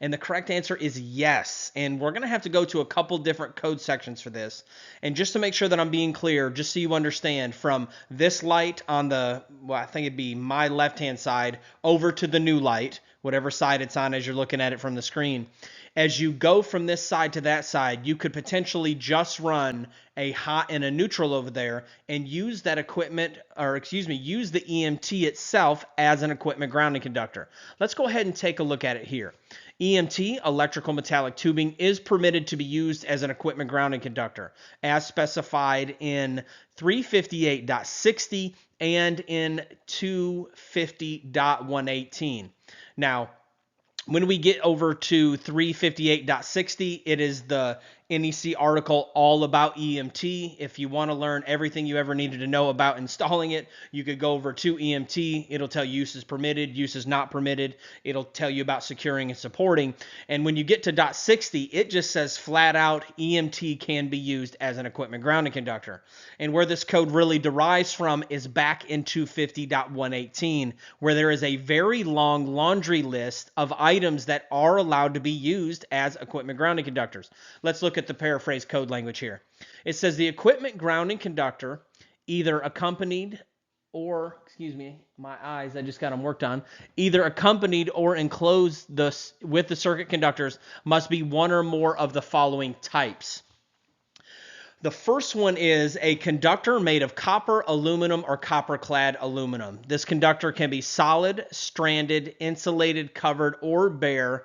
And the correct answer is yes. And we're going to have to go to a couple different code sections for this. And just to make sure that I'm being clear, just so you understand, from this light on the, well, I think it'd be my left-hand side, over to the new light, whatever side it's on as you're looking at it from the screen. As you go from this side to that side, you could potentially just run a hot and a neutral over there and use that equipment, or use the EMT itself as an equipment grounding conductor. Let's go ahead and take a look at it here. EMT, electrical metallic tubing, is permitted to be used as an equipment grounding conductor as specified in 358.60 and in 250.118. Now, when we get over to 358.60, it is the NEC article all about EMT. If you want to learn everything you ever needed to know about installing it, you could go over to EMT. It'll tell you use is permitted, use is not permitted. It'll tell you about securing and supporting. And when you get to .60, it just says flat out EMT can be used as an equipment grounding conductor. And where this code really derives from is back in 250.118, where there is a very long laundry list of items that are allowed to be used as equipment grounding conductors. Let's look at the paraphrase code language here. It says the equipment grounding conductor either accompanied or, my eyes, I just got them worked on, either accompanied or enclosed with the circuit conductors must be one or more of the following types. The first one is a conductor made of copper, aluminum, or copper-clad aluminum. This conductor can be solid, stranded, insulated, covered, or bare,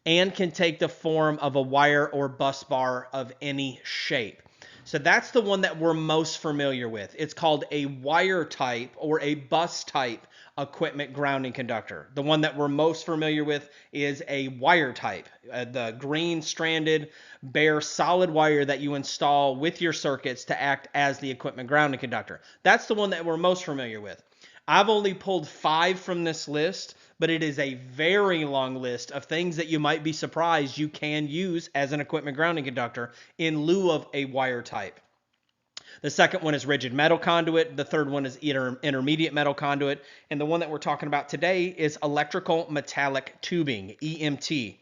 and can take the form of a wire or bus bar of any shape. So that's the one that we're most familiar with. It's called a wire type or a bus type equipment grounding conductor. The one that we're most familiar with is a wire type, the green stranded bare solid wire that you install with your circuits to act as the equipment grounding conductor. That's the one that we're most familiar with. I've only pulled 5 from this list, but it is a very long list of things that you might be surprised you can use as an equipment grounding conductor in lieu of a wire type. The second one is rigid metal conduit. The third one is intermediate metal conduit. And the one that we're talking about today is electrical metallic tubing, EMT.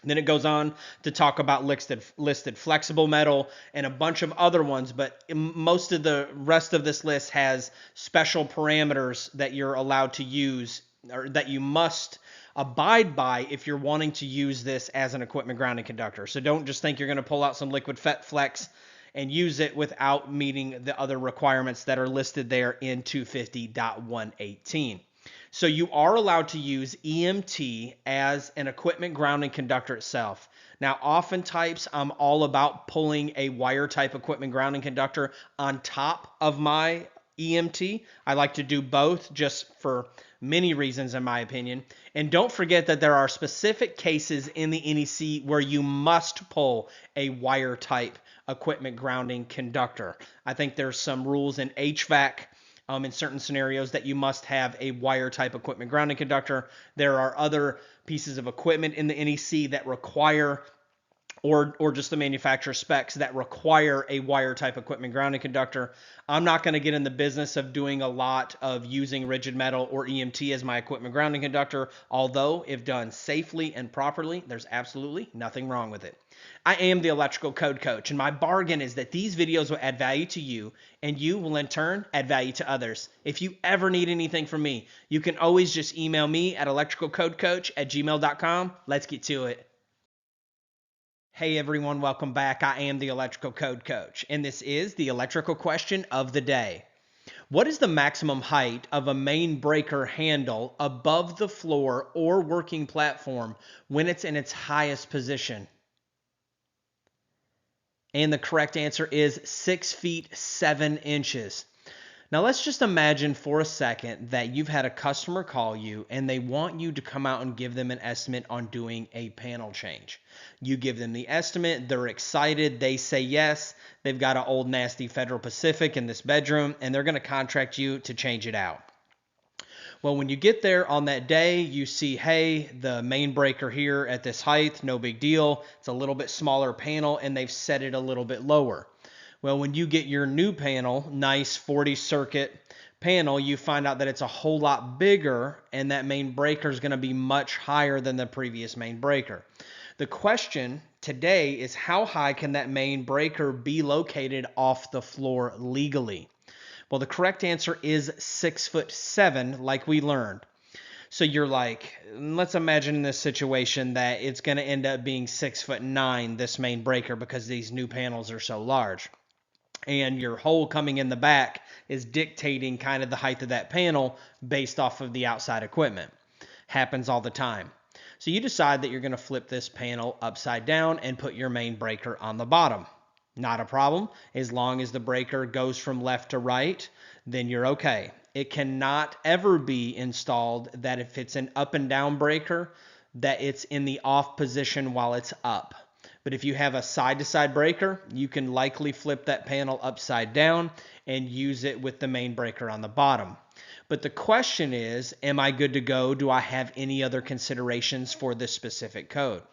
Then it goes on to talk about listed flexible metal and a bunch of other ones, but most of the rest of this list has special parameters that you're allowed to use or that you must abide by if you're wanting to use this as an equipment grounding conductor. So don't just think you're going to pull out some liquid flex and use it without meeting the other requirements that are listed there in 250.118. So you are allowed to use EMT as an equipment grounding conductor itself. Now, oftentimes I'm all about pulling a wire type equipment grounding conductor on top of my EMT. I like to do both just for many reasons, in my opinion. And don't forget that there are specific cases in the NEC where you must pull a wire type equipment grounding conductor. I think there's some rules in HVAC in certain scenarios that you must have a wire type equipment grounding conductor. There are other pieces of equipment in the NEC that require or just the manufacturer specs that require a wire type equipment grounding conductor. I'm not going to get in the business of doing a lot of using rigid metal or EMT as my equipment grounding conductor, although if done safely and properly, there's absolutely nothing wrong with it. I am the electrical code coach, and my bargain is that these videos will add value to you, and you will in turn add value to others. If you ever need anything from me, you can always just email me at electricalcodecoach@gmail.com. Let's get to it. Hey everyone, welcome back. I am the Electrical Code Coach, and this is the electrical question of the day. What is the maximum height of a main breaker handle above the floor or working platform when it's in its highest position? And the correct answer is 6 feet 7 inches. Now let's just imagine for a second that you've had a customer call you and they want you to come out and give them an estimate on doing a panel change. You give them the estimate, they're excited, they say yes, they've got an old nasty Federal Pacific in this bedroom and they're going to contract you to change it out. Well, when you get there on that day, you see, hey, the main breaker here at this height, no big deal. It's a little bit smaller panel and they've set it a little bit lower. Well, when you get your new panel, nice 40 circuit panel, you find out that it's a whole lot bigger and that main breaker is going to be much higher than the previous main breaker. The question today is how high can that main breaker be located off the floor legally? Well, the correct answer is 6 foot 7, like we learned. So you're like, let's imagine in this situation that it's going to end up being 6 foot 9, this main breaker, because these new panels are so large. And your hole coming in the back is dictating kind of the height of that panel based off of the outside equipment. Happens all the time. So you decide that you're going to flip this panel upside down and put your main breaker on the bottom. Not a problem. As long as the breaker goes from left to right, then you're okay. It cannot ever be installed that if it's an up and down breaker, that it's in the off position while it's up. But if you have a side-to-side breaker, you can likely flip that panel upside down and use it with the main breaker on the bottom. But the question is, am I good to go? Do I have any other considerations for this specific code?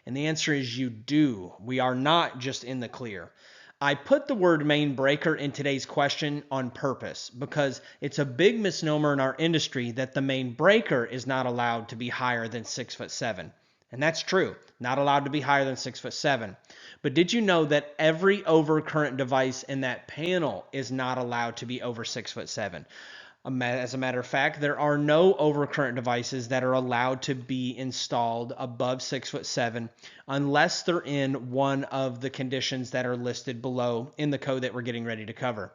And the answer is you do. We are not just in the clear. I put the word main breaker in today's question on purpose because it's a big misnomer in our industry that the main breaker is not allowed to be higher than 6 foot 7. And that's true, not allowed to be higher than 6 foot 7. But did you know that every overcurrent device in that panel is not allowed to be over 6 foot 7? As a matter of fact, there are no overcurrent devices that are allowed to be installed above 6 foot 7 unless they're in one of the conditions that are listed below in the code that we're getting ready to cover.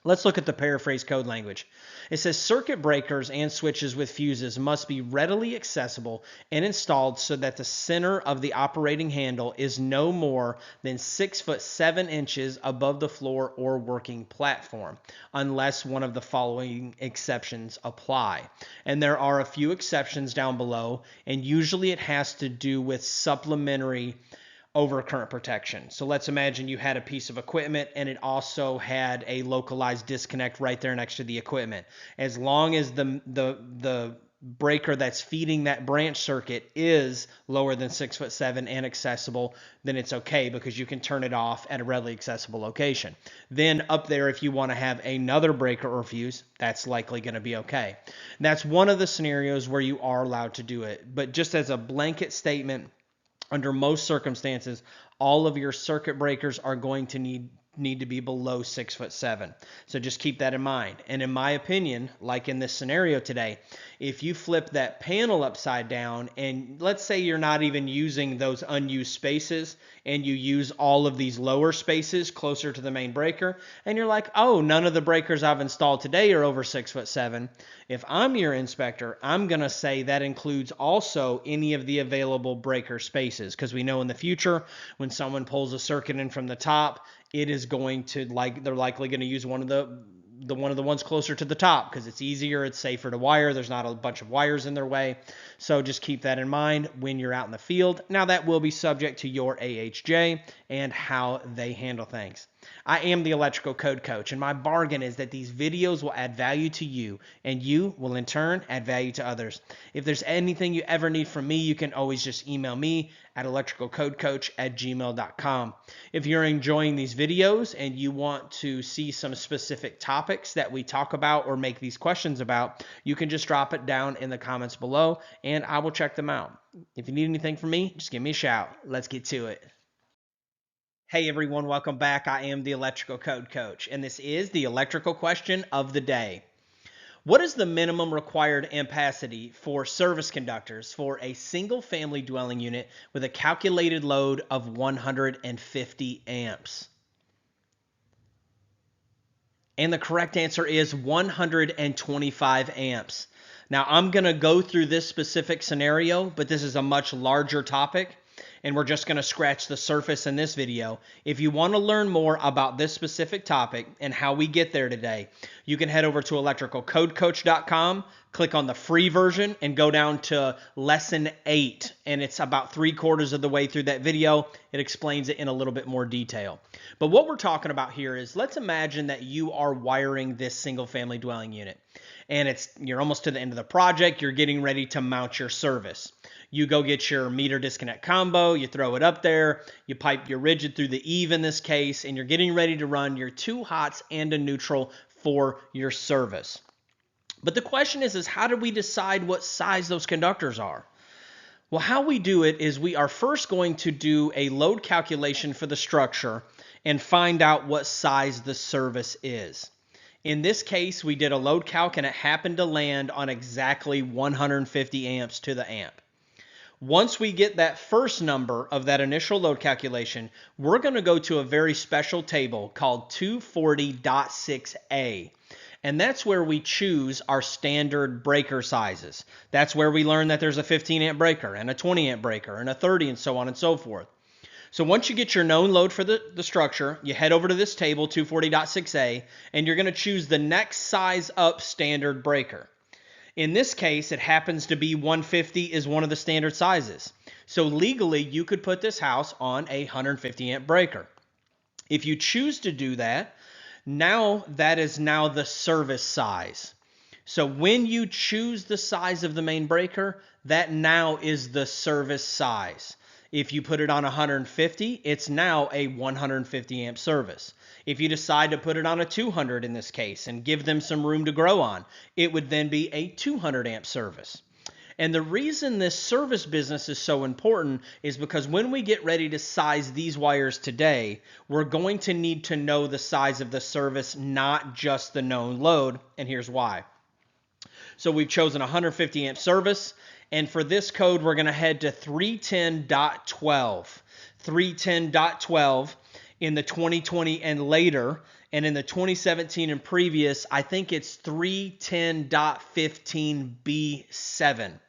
Let's look at the paraphrase code language. It says circuit breakers and switches with fuses must be readily accessible and installed so that the center of the operating handle is no more than 6 foot 7 inches above the floor or working platform, unless one of the following exceptions apply. And there are a few exceptions down below, and usually it has to do with supplementary overcurrent protection. So let's imagine you had a piece of equipment and it also had a localized disconnect right there next to the equipment. As long as the breaker that's feeding that branch circuit is lower than 6'7" and accessible, then it's okay because you can turn it off at a readily accessible location. Then up there, if you want to have another breaker or fuse, that's likely going to be okay. And that's one of the scenarios where you are allowed to do it. But just as a blanket statement, under most circumstances, all of your circuit breakers are going to need to be below 6'7". So just keep that in mind. And in my opinion, like in this scenario today, if you flip that panel upside down and let's say you're not even using those unused spaces and you use all of these lower spaces closer to the main breaker and you're like, oh, none of the breakers I've installed today are over 6'7". If I'm your inspector, I'm going to say that includes also any of the available breaker spaces, because we know in the future when someone pulls a circuit in from the top, it is going to they're likely going to use one of the ones closer to the top because it's easier, it's safer to wire. There's not a bunch of wires in their way. So just keep that in mind when you're out in the field. Now that will be subject to your AHJ and how they handle things. I am the electrical code coach, and my bargain is that these videos will add value to you, and you will in turn add value to others. If there's anything you ever need from me, you can always just email me at electricalcodecoach@gmail.com. If you're enjoying these videos and you want to see some specific topics that we talk about or make these questions about, you can just drop it down in the comments below, and I will check them out. If you need anything from me, just give me a shout. Let's get to it. Hey everyone, welcome back. I am the Electrical Code Coach, and this is the electrical question of the day. What is the minimum required ampacity for service conductors for a single family dwelling unit with a calculated load of 150 amps? And the correct answer is 125 amps. Now I'm going to go through this specific scenario, but this is a much larger topic, and we're just going to scratch the surface in this video. If you want to learn more about this specific topic and how we get there today, you can head over to electricalcodecoach.com, click on the free version, and go down to lesson 8. And it's about 3/4 of the way through that video. It explains it in a little bit more detail. But what we're talking about here is, let's imagine that you are wiring this single family dwelling unit. And you're almost to the end of the project. You're getting ready to mount your service. You go get your meter disconnect combo, you throw it up there, you pipe your rigid through the eave in this case, and you're getting ready to run your 2 hots and a neutral for your service. But the question is how do we decide what size those conductors are? Well, how we do it is we are first going to do a load calculation for the structure and find out what size the service is. In this case, we did a load calc and it happened to land on exactly 150 amps to the amp. Once we get that first number of that initial load calculation, we're going to go to a very special table called 240.6a. And that's where we choose our standard breaker sizes. That's where we learn that there's a 15 amp breaker and a 20 amp breaker and a 30 and so on and so forth. So once you get your known load for the structure, you head over to this table, 240.6a, and you're going to choose the next size up standard breaker. In this case, it happens to be 150 is one of the standard sizes. So legally, you could put this house on a 150 amp breaker. If you choose to do that, now that is now the service size. So when you choose the size of the main breaker, that now is the service size. If you put it on 150, it's now a 150 amp service. If you decide to put it on a 200 in this case and give them some room to grow on, it would then be a 200 amp service. And the reason this service business is so important is because when we get ready to size these wires today, we're going to need to know the size of the service, not just the known load. And here's why. So we've chosen a 150 amp service. And for this code, we're going to head to 310.12. 310.12 in the 2020 and later. And in the 2017 and previous, I think it's 310.15B7.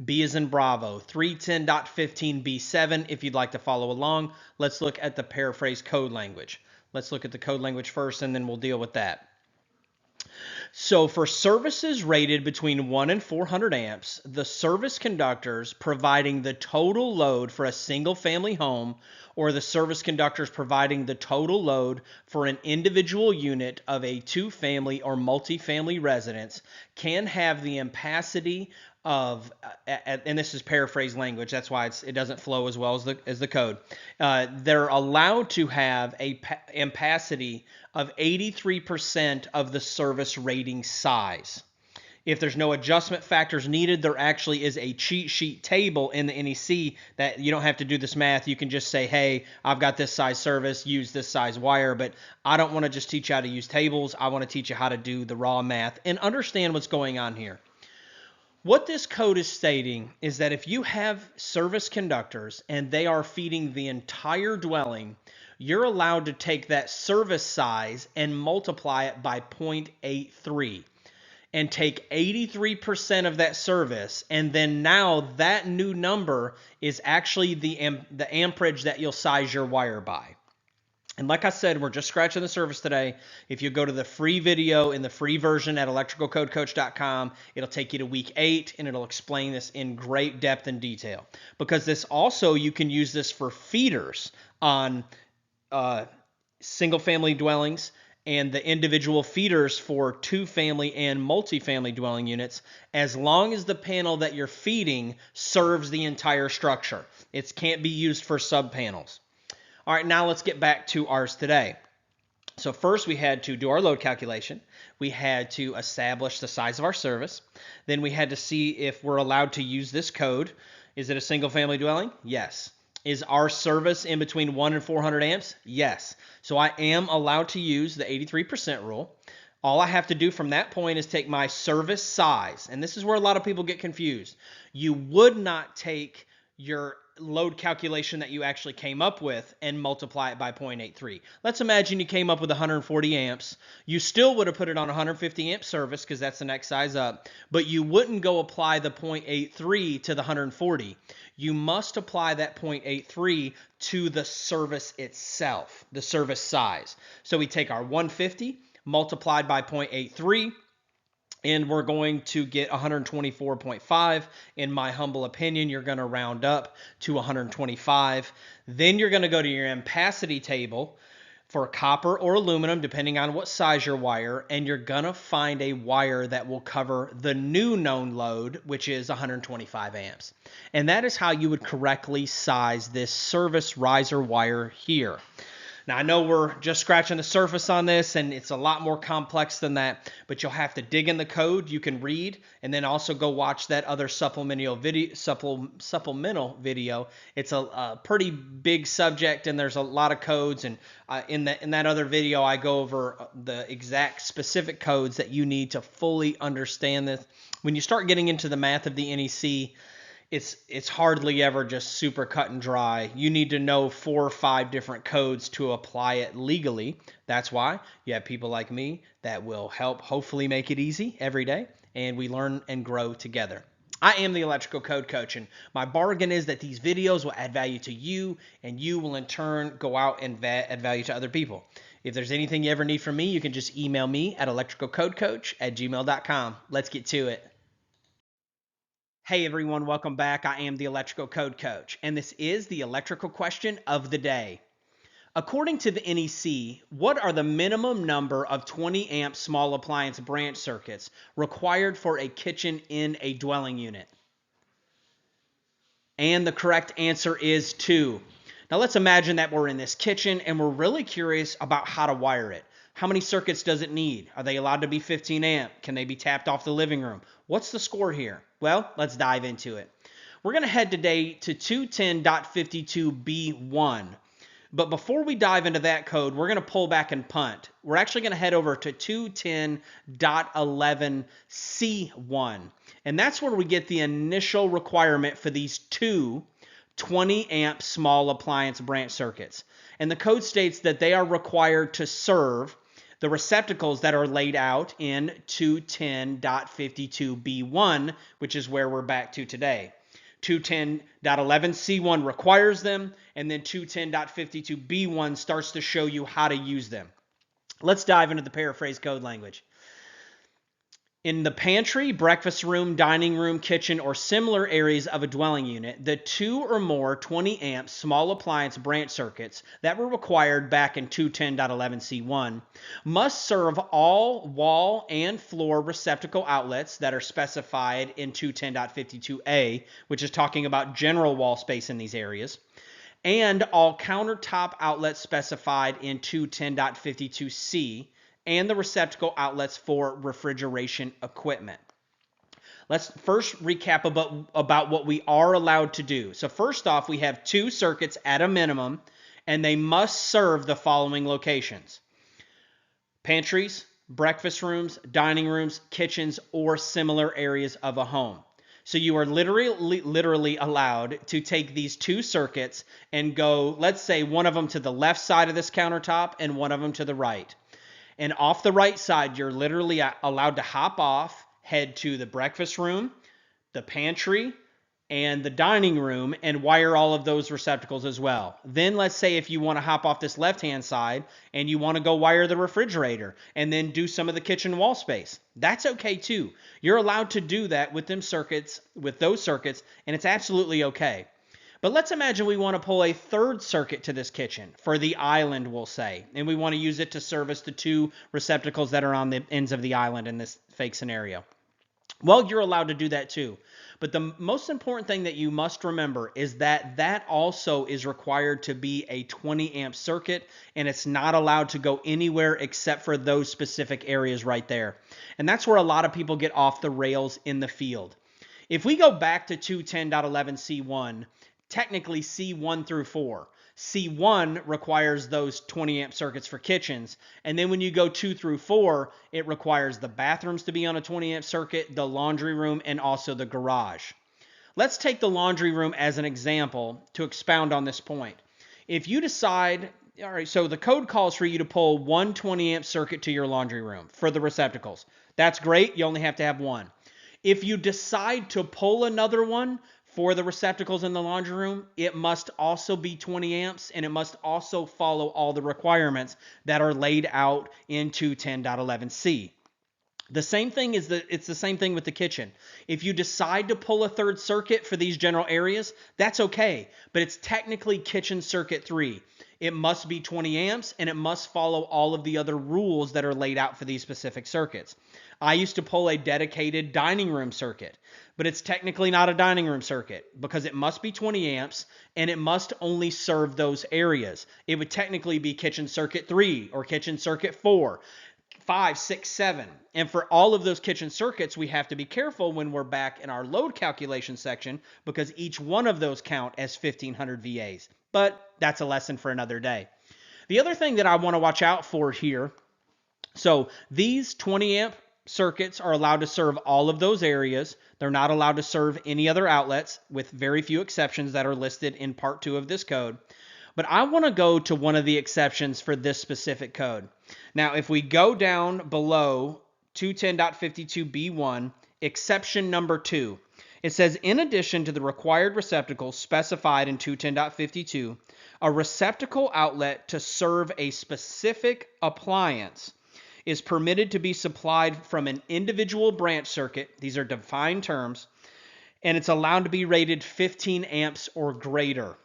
B as in Bravo, 310.15B7. If you'd like to follow along, let's look at the paraphrase code language. Let's look at the code language first, and then we'll deal with that. So for services rated between 1 and 400 amps, the service conductors providing the total load for a single family home, or the service conductors providing the total load for an individual unit of a two-family or multifamily residence, can have the ampacity of, and this is paraphrased language, that's why it doesn't flow as well as the code. They're allowed to have a ampacity of 83% of the service rating size. If there's no adjustment factors needed, there actually is a cheat sheet table in the NEC that you don't have to do this math. You can just say, hey, I've got this size service, use this size wire, but I don't want to just teach you how to use tables. I want to teach you how to do the raw math and understand what's going on here. What this code is stating is that if you have service conductors and they are feeding the entire dwelling, you're allowed to take that service size and multiply it by 0.83 and take 83% of that service, and then now that new number is actually the amperage that you'll size your wire by. And like I said, we're just scratching the surface today. If you go to the free video in the free version at electricalcodecoach.com, it'll take you to week 8 and it'll explain this in great depth and detail. Because this also, you can use this for feeders on single family dwellings and the individual feeders for two-family and multifamily dwelling units, as long as the panel that you're feeding serves the entire structure. It can't be used for sub-panels. All right, now let's get back to ours today. So first we had to do our load calculation. We had to establish the size of our service. Then we had to see if we're allowed to use this code. Is it a single family dwelling? Yes. Is our service in between 1 and 400 amps? Yes. So I am allowed to use the 83% rule. All I have to do from that point is take my service size. And this is where a lot of people get confused. You would not take your load calculation that you actually came up with and multiply it by 0.83. Let's imagine you came up with 140 amps. You still would have put it on 150 amp service because that's the next size up, but you wouldn't go apply the 0.83 to the 140. You must apply that 0.83 to the service itself, the service size. So we take our 150 multiplied by 0.83, and we're going to get 124.5. In my humble opinion, you're going to round up to 125. Then you're going to go to your ampacity table for copper or aluminum, depending on what size your wire, and you're going to find a wire that will cover the new known load, which is 125 amps. And that is how you would correctly size this service riser wire here. Now, I know we're just scratching the surface on this, and it's a lot more complex than that, but you'll have to dig in the code. You can read, and then also go watch that other supplemental video. It's a pretty big subject, and there's a lot of codes, and in that other video, I go over the exact specific codes that you need to fully understand this. When you start getting into the math of the NEC, it's hardly ever just super cut and dry. You need to know 4 or 5 different codes to apply it legally. That's why you have people like me that will help hopefully make it easy every day, and we learn and grow together. I am the Electrical Code Coach, and my bargain is that these videos will add value to you, and you will in turn go out and add value to other people. If there's anything you ever need from me, you can just email me at electricalcodecoach@gmail.com. Let's get to it. Hey everyone, welcome back. I am the Electrical Code Coach, and this is the electrical question of the day. According to the NEC, what are the minimum number of 20 amp small appliance branch circuits required for a kitchen in a dwelling unit? And the correct answer is 2. Now let's imagine that we're in this kitchen and we're really curious about how to wire it. How many circuits does it need? Are they allowed to be 15 amp? Can they be tapped off the living room? What's the score here? Well, let's dive into it. We're going to head today to 210.52b1. But before we dive into that code, we're going to pull back and punt. We're actually going to head over to 210.11c1. And that's where we get the initial requirement for these two 20 amp small appliance branch circuits. And the code states that they are required to serve the receptacles that are laid out in 210.52b1, which is where we're back to today. 210.11c1 requires them, and then 210.52b1 starts to show you how to use them. Let's dive into the paraphrase code language. In the pantry, breakfast room, dining room, kitchen, or similar areas of a dwelling unit, the 2 or more 20 amp small appliance branch circuits that were required back in 210.11c1 must serve all wall and floor receptacle outlets that are specified in 210.52a, which is talking about general wall space in these areas, and all countertop outlets specified in 210.52c, and the receptacle outlets for refrigeration equipment. Let's first recap about what we are allowed to do. So first off, we have 2 circuits at a minimum, and they must serve the following locations: pantries, breakfast rooms, dining rooms, kitchens, or similar areas of a home. So you are literally allowed to take these 2 circuits and go, let's say, one of them to the left side of this countertop and one of them to the right. And off the right side, you're literally allowed to hop off, head to the breakfast room, the pantry, and the dining room, and wire all of those receptacles as well. Then let's say if you want to hop off this left-hand side and you want to go wire the refrigerator and then do some of the kitchen wall space, that's okay too. You're allowed to do that with those circuits, and it's absolutely okay. But let's imagine we want to pull a 3rd circuit to this kitchen for the island, we'll say, and we want to use it to service the 2 receptacles that are on the ends of the island in this fake scenario. Well, you're allowed to do that too. But the most important thing that you must remember is that that also is required to be a 20 amp circuit, and it's not allowed to go anywhere except for those specific areas right there. And that's where a lot of people get off the rails in the field. If we go back to 210.11c1, technically C1 through 4. C1 requires those 20 amp circuits for kitchens. And then when you go 2 through 4, it requires the bathrooms to be on a 20 amp circuit, the laundry room, and also the garage. Let's take the laundry room as an example to expound on this point. If you decide, all right, so the code calls for you to pull one 20 amp circuit to your laundry room for the receptacles. That's great. You only have to have one. If you decide to pull another one for the receptacles in the laundry room, it must also be 20 amps, and it must also follow all the requirements that are laid out in 210.11c. The same thing is it's the same thing with the kitchen. If you decide to pull a 3rd circuit for these general areas, that's okay, but it's technically kitchen circuit 3. It must be 20 amps, and it must follow all of the other rules that are laid out for these specific circuits. I used to pull a dedicated dining room circuit, but it's technically not a dining room circuit because it must be 20 amps and it must only serve those areas. It would technically be kitchen circuit 3 or kitchen circuit 4, 5, 6, 7. And for all of those kitchen circuits, we have to be careful when we're back in our load calculation section because each one of those count as 1500 VAs. But that's a lesson for another day. The other thing that I want to watch out for here, so these 20 amp circuits are allowed to serve all of those areas. They're not allowed to serve any other outlets, with very few exceptions that are listed in part 2 of this code. But I want to go to one of the exceptions for this specific code. Now, if we go down below 210.52b1, exception number 2, it says, in addition to the required receptacles specified in 210.52, a receptacle outlet to serve a specific appliance is permitted to be supplied from an individual branch circuit. These are defined terms, and it's allowed to be rated 15 amps or greater.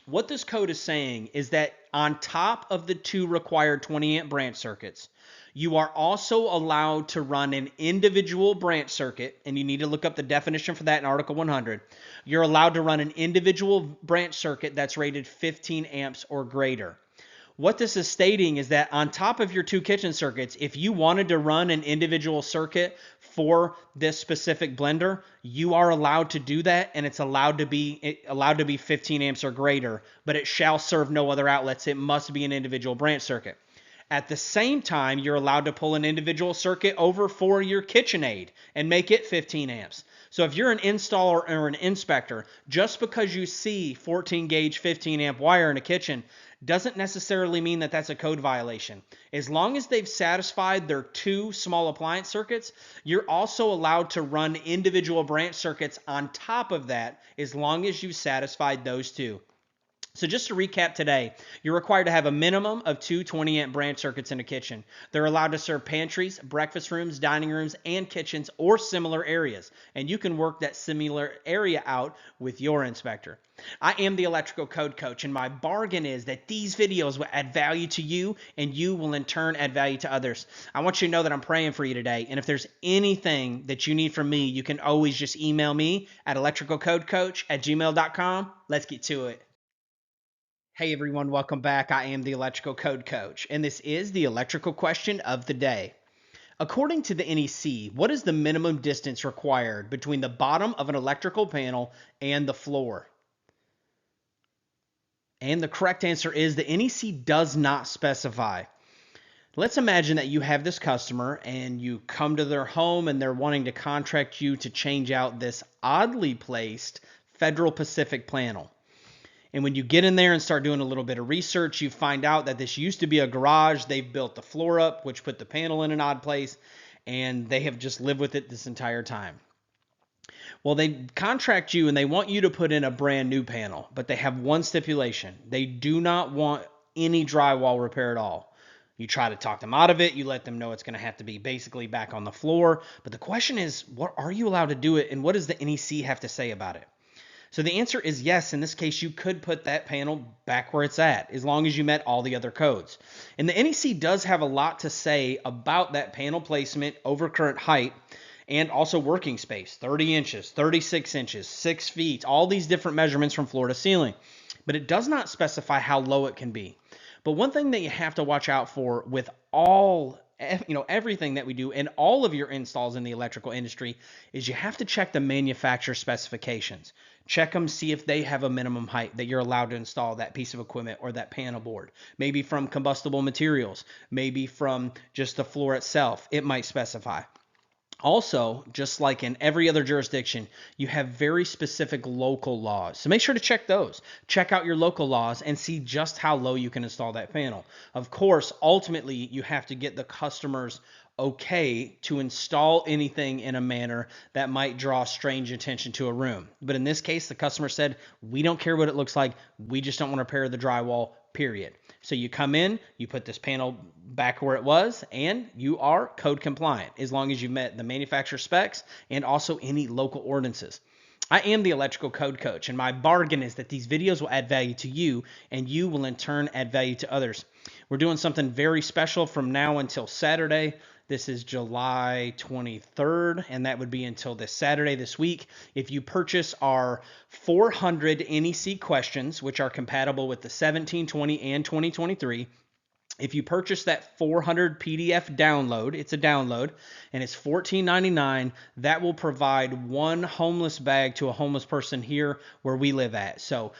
What this code is saying is that on top of the 2 required 20 amp branch circuits, you are also allowed to run an individual branch circuit, and you need to look up the definition for that in Article 100. You're allowed to run an individual branch circuit that's rated 15 amps or greater. What this is stating is that on top of your 2 kitchen circuits, if you wanted to run an individual circuit for this specific blender, you are allowed to do that, and it's allowed to be 15 amps or greater, but it shall serve no other outlets. It must be an individual branch circuit. At the same time, you're allowed to pull an individual circuit over for your KitchenAid and make it 15 amps. So if you're an installer or an inspector, just because you see 14 gauge 15 amp wire in a kitchen doesn't necessarily mean that that's a code violation. As long as they've satisfied their 2 small appliance circuits, you're also allowed to run individual branch circuits on top of that as long as you've satisfied those 2. So just to recap today, you're required to have a minimum of two 20-amp branch circuits in a kitchen. They're allowed to serve pantries, breakfast rooms, dining rooms, and kitchens or similar areas. And you can work that similar area out with your inspector. I am the electrical code coach, and my bargain is that these videos will add value to you, and you will in turn add value to others. I want you to know that I'm praying for you today. And if there's anything that you need from me, you can always just email me at electricalcodecoach@gmail.com. Let's get to it. Hey everyone, welcome back. I am the Electrical Code Coach, and this is the electrical question of the day. According to the NEC, what is the minimum distance required between the bottom of an electrical panel and the floor? And the correct answer is the NEC does not specify. Let's imagine that you have this customer and you come to their home and they're wanting to contract you to change out this oddly placed Federal Pacific panel. And when you get in there and start doing a little bit of research, you find out that this used to be a garage. They've built the floor up, which put the panel in an odd place, and they have just lived with it this entire time. Well, they contract you and they want you to put in a brand new panel, but they have one stipulation. They do not want any drywall repair at all. You try to talk them out of it. You let them know it's going to have to be basically back on the floor. But the question is, what are you allowed to do it, and what does the NEC have to say about it? So the answer is yes. In this case, you could put that panel back where it's at as long as you met all the other codes. And the NEC does have a lot to say about that panel placement, overcurrent height, and also working space, 30 inches, 36 inches, 6 feet, all these different measurements from floor to ceiling. But it does not specify how low it can be. But one thing that you have to watch out for with everything that we do and all of your installs in the electrical industry is you have to check the manufacturer specifications. Check them, see if they have a minimum height that you're allowed to install that piece of equipment or that panel board. Maybe from combustible materials, maybe from just the floor itself, it might specify. Also, just like in every other jurisdiction, you have very specific local laws. So make sure to check those. Check out your local laws and see just how low you can install that panel. Of course, ultimately, you have to get the customer's okay to install anything in a manner that might draw strange attention to a room. But in this case, the customer said, we don't care what it looks like. We just don't want to repair the drywall, period. So you come in, you put this panel back where it was, and you are code compliant as long as you've met the manufacturer specs and also any local ordinances. I am the electrical code coach, and my bargain is that these videos will add value to you, and you will in turn add value to others. We're doing something very special from now until Saturday. This is July 23rd, and that would be until this Saturday this week. If you purchase our 400 NEC questions, which are compatible with the 17, 20, and 2023, if you purchase that 400 PDF download, it's a download, and it's $14.99, that will provide one homeless bag to a homeless person here where we live at. So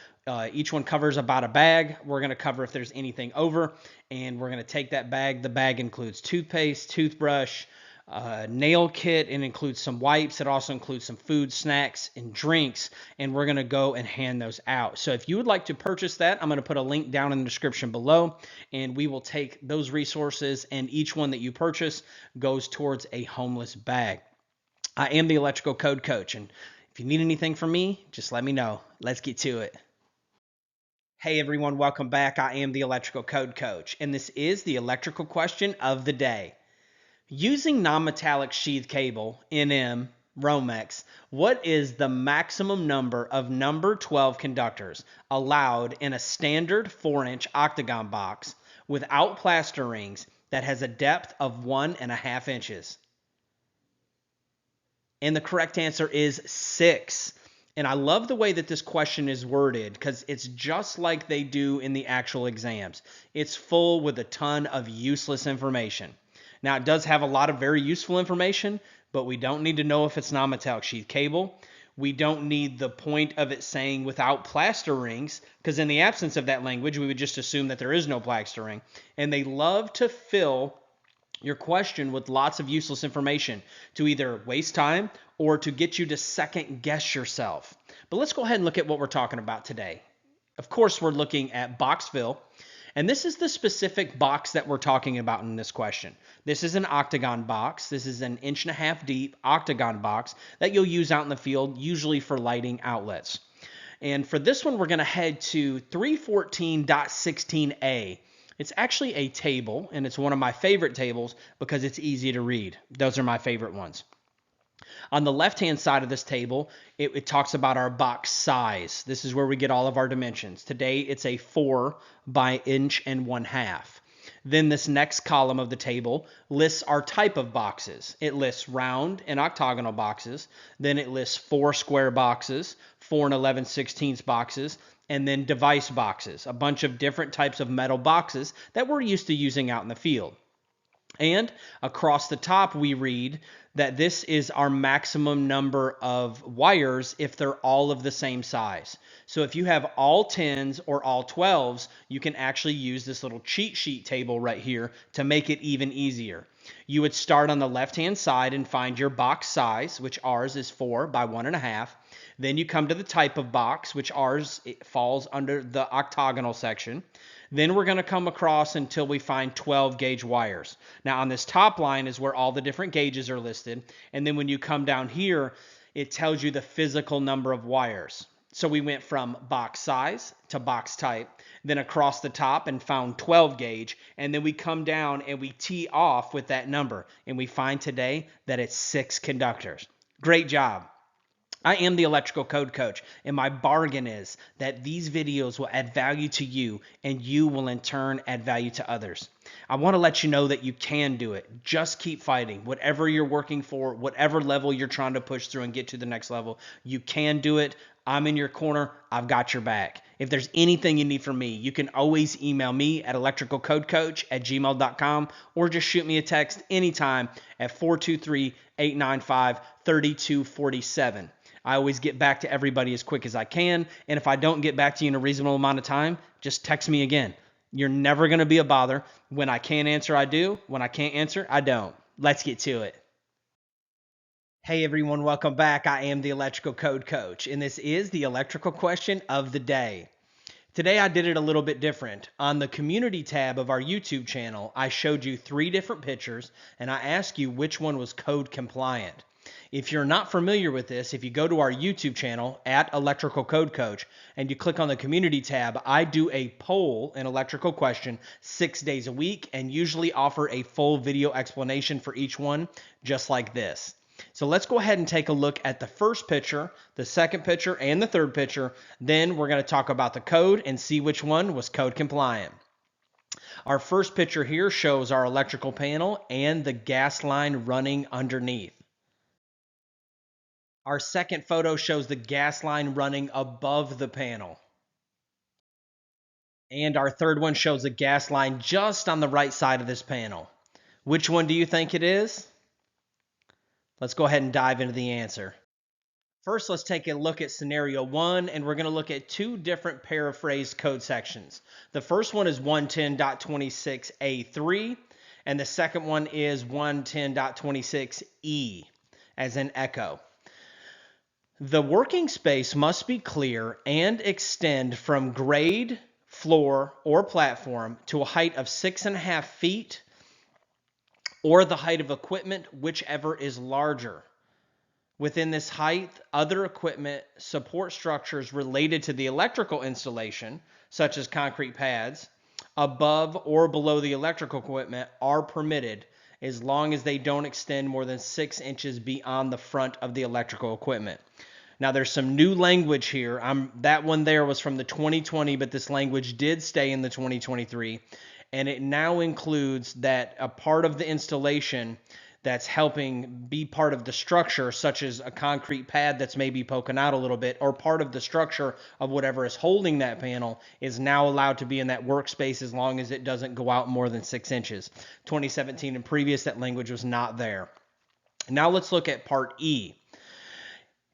each one covers about a bag. We're going to cover if there's anything over, and we're going to take that bag. The bag includes toothpaste, toothbrush, nail kit. It includes some wipes. It also includes some food, snacks, and drinks, and we're going to go and hand those out. So if you would like to purchase that, I'm going to put a link down in the description below, and we will take those resources, and each one that you purchase goes towards a homeless bag. I am the electrical code coach, and if you need anything from me, just let me know. Let's get to it. Hey everyone, welcome back. I am the electrical code coach, and this is the electrical question of the day. Using non-metallic sheath cable, NM, Romex, what is the maximum number of number 12 conductors allowed in a standard 4-inch octagon box without plaster rings that has a depth of 1.5 inches? And the correct answer is 6. And I love the way that this question is worded because it's just like they do in the actual exams. It's full with a ton of useless information. Now, it does have a lot of very useful information, but we don't need to know if it's non-metallic sheath cable. We don't need the point of it saying without plaster rings, because in the absence of that language, we would just assume that there is no plaster ring. And they love to fill your question with lots of useless information to either waste time or to get you to second guess yourself. But let's go ahead and look at what we're talking about today. Of course, we're looking at box fill. And this is the specific box that we're talking about in this question. This is an octagon box. This is an 1.5 inch deep octagon box that you'll use out in the field, usually for lighting outlets. And for this one, we're going to head to 314.16a. It's actually a table, and it's one of my favorite tables because it's easy to read. Those are my favorite ones. On the left-hand side of this table, it talks about our box size. This is where we get all of our dimensions. Today, it's a 4 by inch and 1/2. Then this next column of the table lists our type of boxes. It lists round and octagonal boxes. Then it lists 4 square boxes, 4 and 11/16 boxes, and then device boxes, a bunch of different types of metal boxes that we're used to using out in the field. And across the top, we read that this is our maximum number of wires if they're all of the same size. So if you have all 10s or all 12s, you can actually use this little cheat sheet table right here to make it even easier. You would start on the left-hand side and find your box size, which ours is 4 by 1.5. Then you come to the type of box, which ours falls under the octagonal section. Then we're going to come across until we find 12 gauge wires. Now on this top line is where all the different gauges are listed. And then when you come down here, it tells you the physical number of wires. So we went from box size to box type, then across the top and found 12 gauge. And then we come down and we tee off with that number. And we find today that it's 6 conductors. Great job. I am the electrical code coach, and my bargain is that these videos will add value to you, and you will in turn add value to others. I want to let you know that you can do it. Just keep fighting. Whatever you're working for, whatever level you're trying to push through and get to the next level, you can do it. I'm in your corner. I've got your back. If there's anything you need from me, you can always email me at electricalcodecoach@gmail.com or just shoot me a text anytime at 423-895-3247. I always get back to everybody as quick as I can. And if I don't get back to you in a reasonable amount of time, just text me again. You're never going to be a bother. When I can answer, I do. When I can't answer, I don't. Let's get to it. Hey everyone, welcome back. I am the electrical code coach, and this is the electrical question of the day. Today I did it a little bit different. On the community tab of our YouTube channel, I showed you 3 different pictures, and I asked you which one was code compliant. If you're not familiar with this, if you go to our YouTube channel at Electrical Code Coach and you click on the community tab, I do a poll, an electrical question, 6 days a week, and usually offer a full video explanation for each one, just like this. So let's go ahead and take a look at the first picture, the second picture, and the third picture. Then we're going to talk about the code and see which one was code compliant. Our first picture here shows our electrical panel and the gas line running underneath. Our second photo shows the gas line running above the panel. And our third one shows the gas line just on the right side of this panel. Which one do you think it is? Let's go ahead and dive into the answer. First, let's take a look at scenario 1, and we're going to look at 2 different paraphrased code sections. The first one is 110.26A3, and the second one is 110.26E, as in echo. The working space must be clear and extend from grade, floor, or platform to a height of 6.5 feet or the height of equipment, whichever is larger. Within this height, other equipment support structures related to the electrical installation, such as concrete pads, above or below the electrical equipment are permitted as long as they don't extend more than 6 inches beyond the front of the electrical equipment. Now there's some new language here. That one there was from the 2020, but this language did stay in the 2023. And it now includes that a part of the installation that's helping be part of the structure, such as a concrete pad that's maybe poking out a little bit, or part of the structure of whatever is holding that panel, is now allowed to be in that workspace as long as it doesn't go out more than 6 inches. 2017 and previous, that language was not there. Now let's look at part E.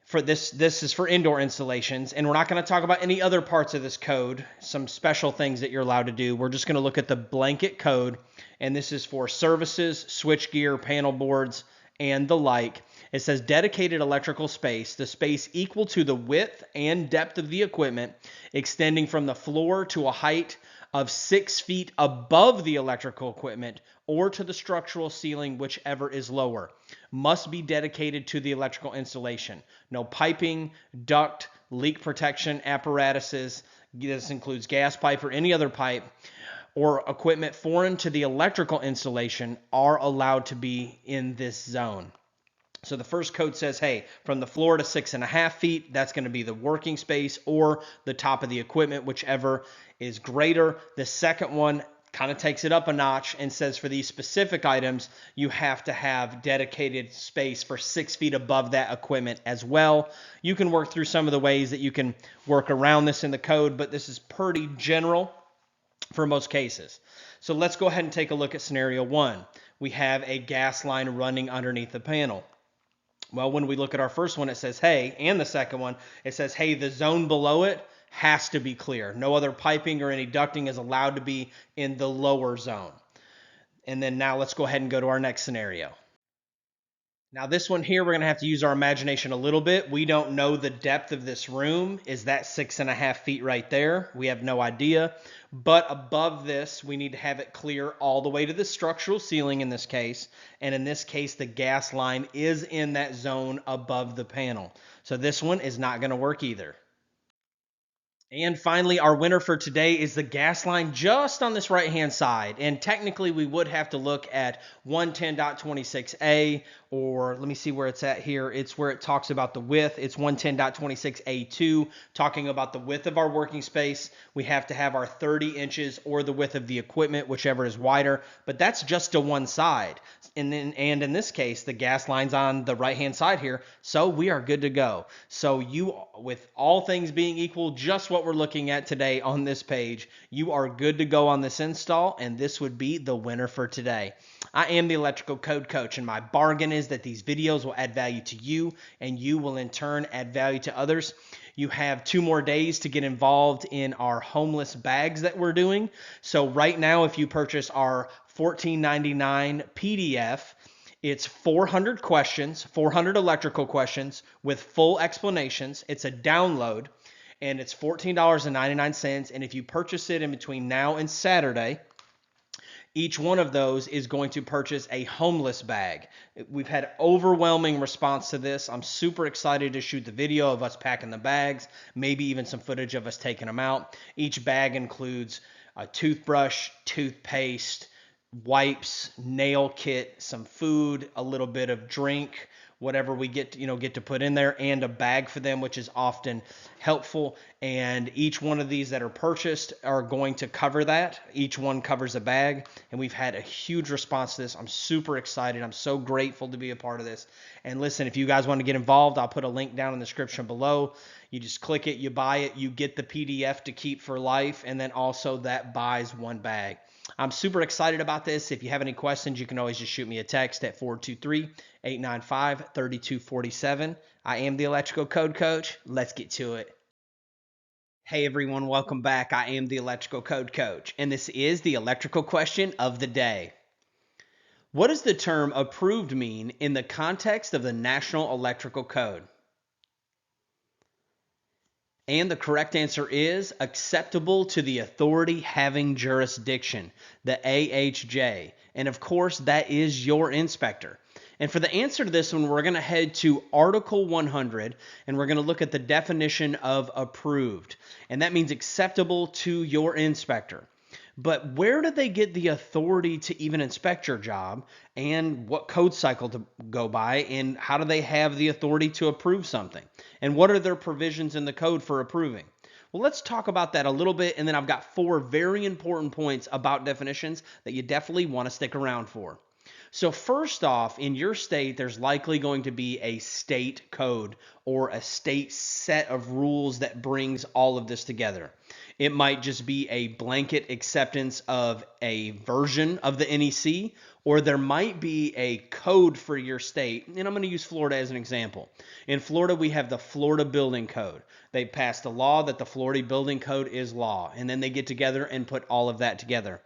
For this is for indoor installations, and we're not going to talk about any other parts of this code, some special things that you're allowed to do. We're just going to look at the blanket code, and this is for services, switchgear, panel boards, and the like. It says dedicated electrical space, the space equal to the width and depth of the equipment, extending from the floor to a height of 6 feet above the electrical equipment or to the structural ceiling, whichever is lower, must be dedicated to the electrical installation. No piping, duct, leak protection apparatuses, this includes gas pipe or any other pipe, or equipment foreign to the electrical installation are allowed to be in this zone. So the first code says, hey, from the floor to 6.5 feet, that's going to be the working space or the top of the equipment, whichever is greater. The second one kind of takes it up a notch and says for these specific items, you have to have dedicated space for 6 feet above that equipment as well. You can work through some of the ways that you can work around this in the code, but this is pretty general for most cases. So let's go ahead and take a look at scenario 1. We have a gas line running underneath the panel. Well, when we look at our first one, it says, hey, and the second one, it says, hey, the zone below it has to be clear. No other piping or any ducting is allowed to be in the lower zone. And then now let's go ahead and go to our next scenario. Now this one here, we're going to have to use our imagination a little bit. We don't know the depth of this room. Is that 6.5 feet right there? We have no idea. But above this, we need to have it clear all the way to the structural ceiling in this case. And in this case, the gas line is in that zone above the panel. So this one is not going to work either. And finally, our winner for today is the gas line just on this right-hand side. And technically, we would have to look at 110.26a, or let me see where it's at here. It's where it talks about the width. It's 110.26a2, talking about the width of our working space. We have to have our 30 inches or the width of the equipment, whichever is wider. But that's just to one side. And in this case, the gas line's on the right-hand side here, so we are good to go. So you, with all things being equal, just what we're looking at today on this page, you are good to go on this install, and this would be the winner for today. I am the Electrical Code Coach, and my bargain is that these videos will add value to you, and you will in turn add value to others. You have 2 more days to get involved in our homeless bags that we're doing. So right now, if you purchase our $14.99 PDF, it's 400 questions, 400 electrical questions with full explanations. It's a download, and it's $14.99. And if you purchase it in between now and Saturday, each one of those is going to purchase a homeless bag. We've had overwhelming response to this. I'm super excited to shoot the video of us packing the bags, maybe even some footage of us taking them out. Each bag includes a toothbrush, toothpaste, wipes, nail kit, some food, a little bit of drink, whatever we get to put in there, and a bag for them, which is often helpful. And each one of these that are purchased are going to cover that. Each one covers a bag, and we've had a huge response to this. I'm super excited. I'm so grateful to be a part of this. And listen, if you guys want to get involved, I'll put a link down in the description below. You just click it, you buy it, you get the PDF to keep for life, and then also that buys one bag. I'm super excited about this. If you have any questions, you can always just shoot me a text at 423-895-3247. I am the Electrical Code Coach. Let's get to it. Hey everyone, welcome back. I am the Electrical Code Coach, and this is the electrical question of the day. What does the term approved mean in the context of the National Electrical Code? And the correct answer is acceptable to the authority having jurisdiction, the AHJ. And of course, that is your inspector. And for the answer to this one, we're going to head to Article 100, and we're going to look at the definition of approved. And that means acceptable to your inspector. But where do they get the authority to even inspect your job, and what code cycle to go by, and how do they have the authority to approve something? And what are their provisions in the code for approving? Well, let's talk about that a little bit, and then I've got 4 very important points about definitions that you definitely want to stick around for. So first off, in your state, there's likely going to be a state code or a state set of rules that brings all of this together. It might just be a blanket acceptance of a version of the NEC, or there might be a code for your state. And I'm going to use Florida as an example. In Florida, we have the Florida Building Code. They passed a law that the Florida Building Code is law, and then they get together and put all of that together.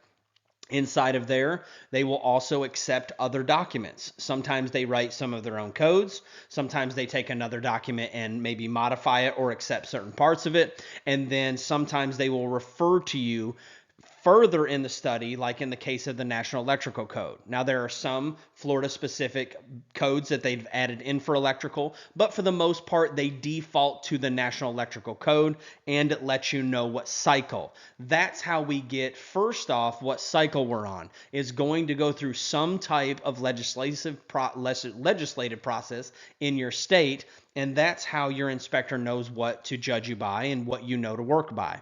Inside of there, they will also accept other documents. Sometimes they write some of their own codes. Sometimes they take another document and maybe modify it or accept certain parts of it. And then sometimes they will refer to you further in the study, like in the case of the National Electrical Code. Now, there are some Florida-specific codes that they've added in for electrical, but for the most part, they default to the National Electrical Code, and it lets you know what cycle. That's how we get, first off, what cycle we're on. Is going to go through some type of legislative process in your state, and that's how your inspector knows what to judge you by and what you know to work by.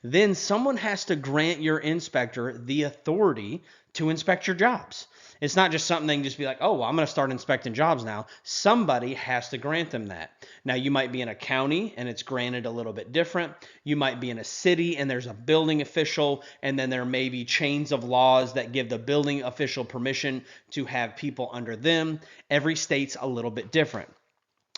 Then someone has to grant your inspector the authority to inspect your jobs. It's not just something they can just be like, oh, well, I'm going to start inspecting jobs now. Somebody has to grant them that. Now, you might be in a county and it's granted a little bit different. You might be in a city and there's a building official, and then there may be chains of laws that give the building official permission to have people under them. Every state's a little bit different.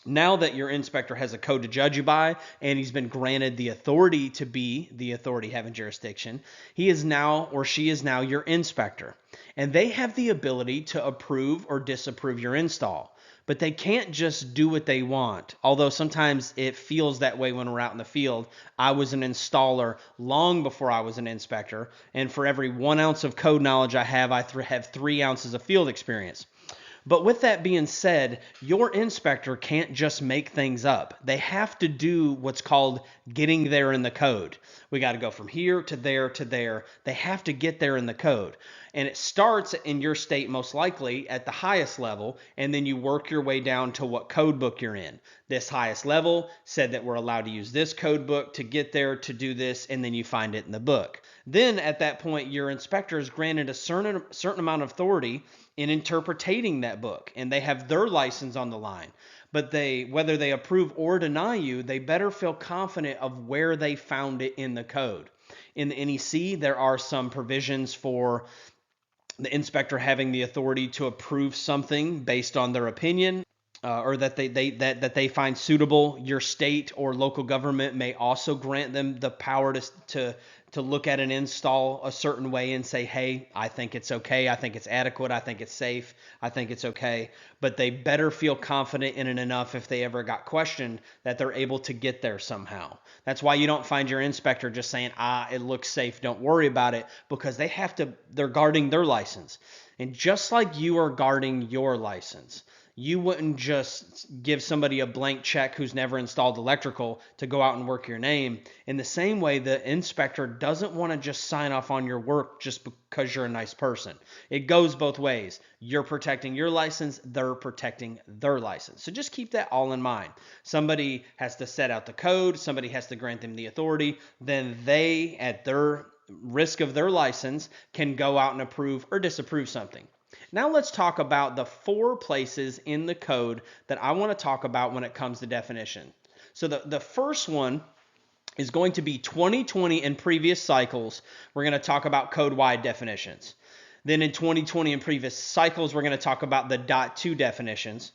Now that your inspector has a code to judge you by, and he's been granted the authority to be the authority having jurisdiction, he is now, or she is now, your inspector. And they have the ability to approve or disapprove your install. But they can't just do what they want. Although sometimes it feels that way when we're out in the field. I was an installer long before I was an inspector. And for every 1 ounce of code knowledge I have 3 ounces of field experience. But with that being said, your inspector can't just make things up. They have to do what's called getting there in the code. We got to go from here to there to there. They have to get there in the code. And it starts in your state most likely at the highest level, and then you work your way down to what code book you're in. This highest level said that we're allowed to use this code book to get there to do this, and then you find it in the book. Then at that point, your inspector is granted a certain amount of authority in interpreting that book, and they have their license on the line. But whether they approve or deny you, they better feel confident of where they found it in the code. In the NEC, there are some provisions for the inspector having the authority to approve something based on their opinion, or that they find suitable. Your state or local government may also grant them the power to look at an install a certain way and say, hey, I think it's okay, I think it's adequate, I think it's safe, I think it's okay. But they better feel confident in it enough if they ever got questioned that they're able to get there somehow. That's why you don't find your inspector just saying, it looks safe, don't worry about it, because they're guarding their license. And just like you are guarding your license, you wouldn't just give somebody a blank check who's never installed electrical to go out and work your name. In the same way, the inspector doesn't want to just sign off on your work just because you're a nice person. It goes both ways. You're protecting your license, they're protecting their license. So just keep that all in mind. Somebody has to set out the code, somebody has to grant them the authority, then they, at their risk of their license, can go out and approve or disapprove something. Now let's talk about the 4 places in the code that I want to talk about when it comes to definition. So the first one is going to be 2020 and previous cycles. We're going to talk about code-wide definitions. Then in 2020 and previous cycles, we're going to talk about the .2 definitions.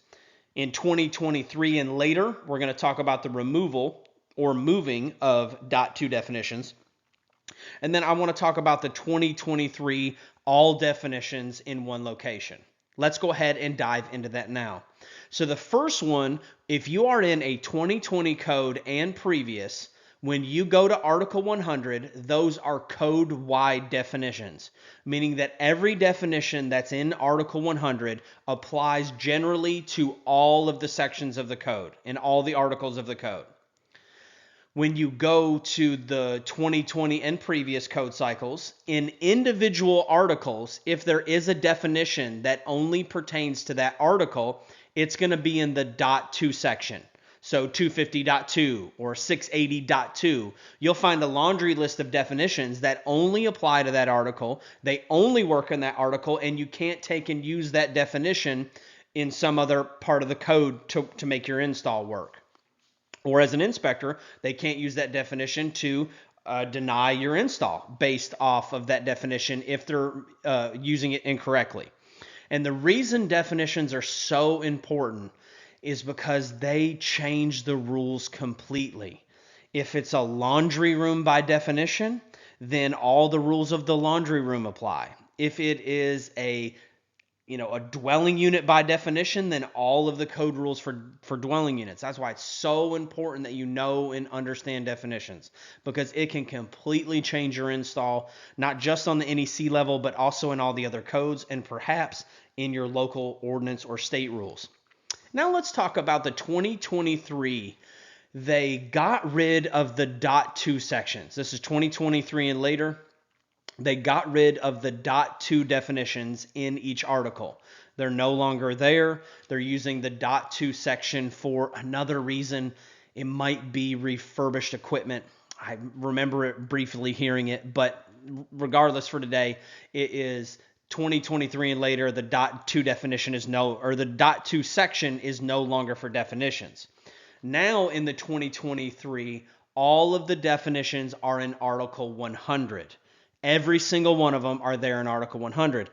In 2023 and later, we're going to talk about the removal or moving of .2 definitions. And then I want to talk about the 2023 all definitions in one location. Let's go ahead and dive into that now. So the first one, if you are in a 2020 code and previous, when you go to Article 100, those are code-wide definitions, meaning that every definition that's in Article 100 applies generally to all of the sections of the code and all the articles of the code. When you go to the 2020 and previous code cycles, in individual articles, if there is a definition that only pertains to that article, it's going to be in the .2 section. So 250.2 or 680.2, you'll find a laundry list of definitions that only apply to that article. They only work in that article, and you can't take and use that definition in some other part of the code to make your install work. Or as an inspector, they can't use that definition to deny your install based off of that definition if they're using it incorrectly. And the reason definitions are so important is because they change the rules completely. If it's a laundry room by definition, then all the rules of the laundry room apply. If it is a a dwelling unit by definition, then all of the code rules for dwelling units. That's why it's so important that you know and understand definitions, because it can completely change your install, not just on the NEC level, but also in all the other codes and perhaps in your local ordinance or state rules. Now let's talk about the 2023. They got rid of the .2 sections. This is 2023 and later. They got rid of the .2 definitions in each article. They're no longer there. They're using the .2 section for another reason. It might be refurbished equipment. I remember it briefly hearing it, but regardless for today, it is 2023 and later. The .2 definition is the .2 section is no longer for definitions. Now in the 2023, all of the definitions are in Article 100. Every single one of them are there in Article 100.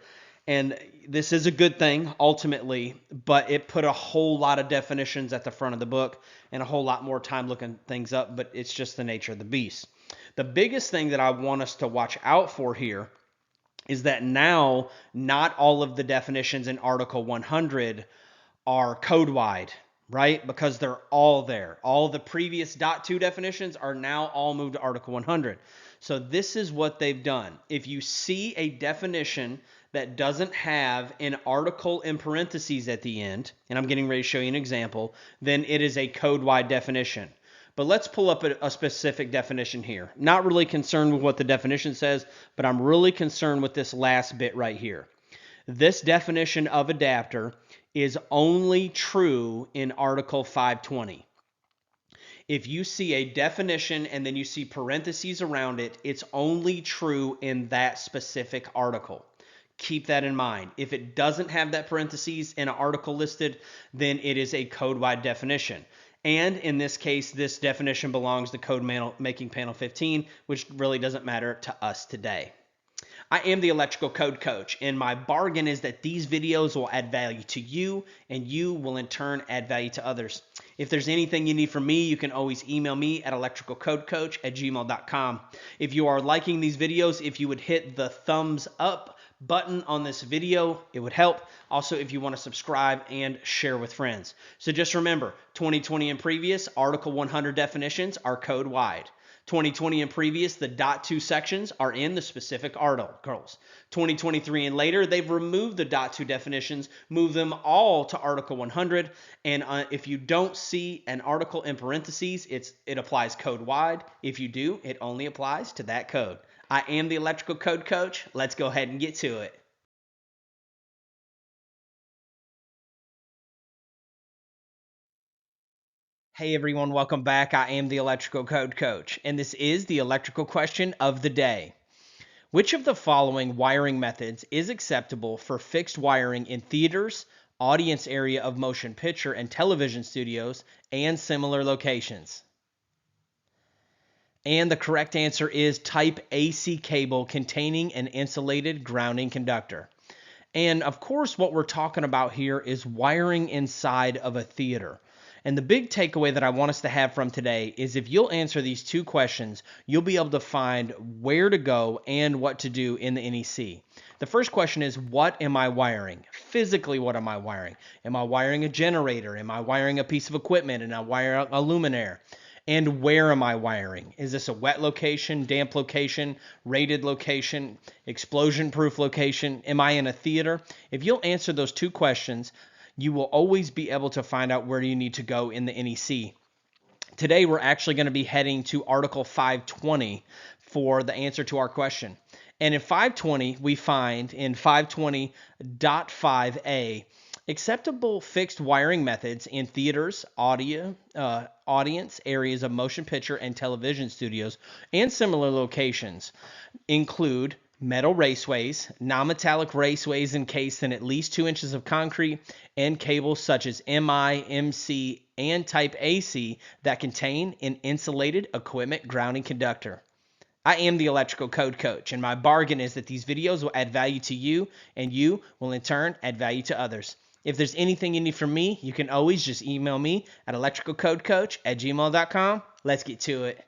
And this is a good thing ultimately, but it put a whole lot of definitions at the front of the book and a whole lot more time looking things up, but it's just the nature of the beast. The biggest thing that I want us to watch out for here is that now not all of the definitions in Article 100 are code-wide, right? Because they're all there. All the previous .2 definitions are now all moved to Article 100. So this is what they've done. If you see a definition that doesn't have an article in parentheses at the end, and I'm getting ready to show you an example, then it is a code-wide definition. But let's pull up a specific definition here. Not really concerned with what the definition says, but I'm really concerned with this last bit right here. This definition of adapter is only true in Article 520. If you see a definition and then you see parentheses around it, it's only true in that specific article. Keep that in mind. If it doesn't have that parentheses in an article listed, then it is a code-wide definition. And in this case, this definition belongs to Code Making Panel 15, which really doesn't matter to us today. I am the Electrical Code Coach, and my bargain is that these videos will add value to you, and you will in turn add value to others. If there's anything you need from me, you can always email me at electricalcodecoach@gmail.com. If you are liking these videos, if you would hit the thumbs up button on this video, it would help. Also, if you want to subscribe and share with friends. So just remember, 2020 and previous, Article 100 definitions are code-wide. 2020 and previous, the .2 sections are in the specific articles. 2023 and later, they've removed the .2 definitions, moved them all to Article 100. And if you don't see an article in parentheses, it applies code-wide. If you do, it only applies to that code. I am the Electrical Code Coach. Let's go ahead and get to it. Hey everyone, welcome back. I am the Electrical Code Coach, and this is the electrical question of the day. Which of the following wiring methods is acceptable for fixed wiring in theaters, audience area of motion picture and television studios, and similar locations? And the correct answer is type AC cable containing an insulated grounding conductor. And of course, what we're talking about here is wiring inside of a theater. And the big takeaway that I want us to have from today is if you'll answer these two questions, you'll be able to find where to go and what to do in the NEC. The first question is, what am I wiring? Physically, what am I wiring? Am I wiring a generator? Am I wiring a piece of equipment? And I wire a luminaire? And where am I wiring? Is this a wet location, damp location, rated location, explosion-proof location? Am I in a theater? If you'll answer those two questions, you will always be able to find out where you need to go in the NEC. Today, we're actually going to be heading to Article 520 for the answer to our question. And in 520, we find in 520.5a, acceptable fixed wiring methods in theaters, audience areas of motion picture and television studios, and similar locations include metal raceways, non-metallic raceways encased in at least 2 inches of concrete, and cables such as MI, MC, and Type AC that contain an insulated equipment grounding conductor. I am the Electrical Code Coach, and my bargain is that these videos will add value to you, and you will in turn add value to others. If there's anything you need from me, you can always just email me at electricalcodecoach@gmail.com. Let's get to it.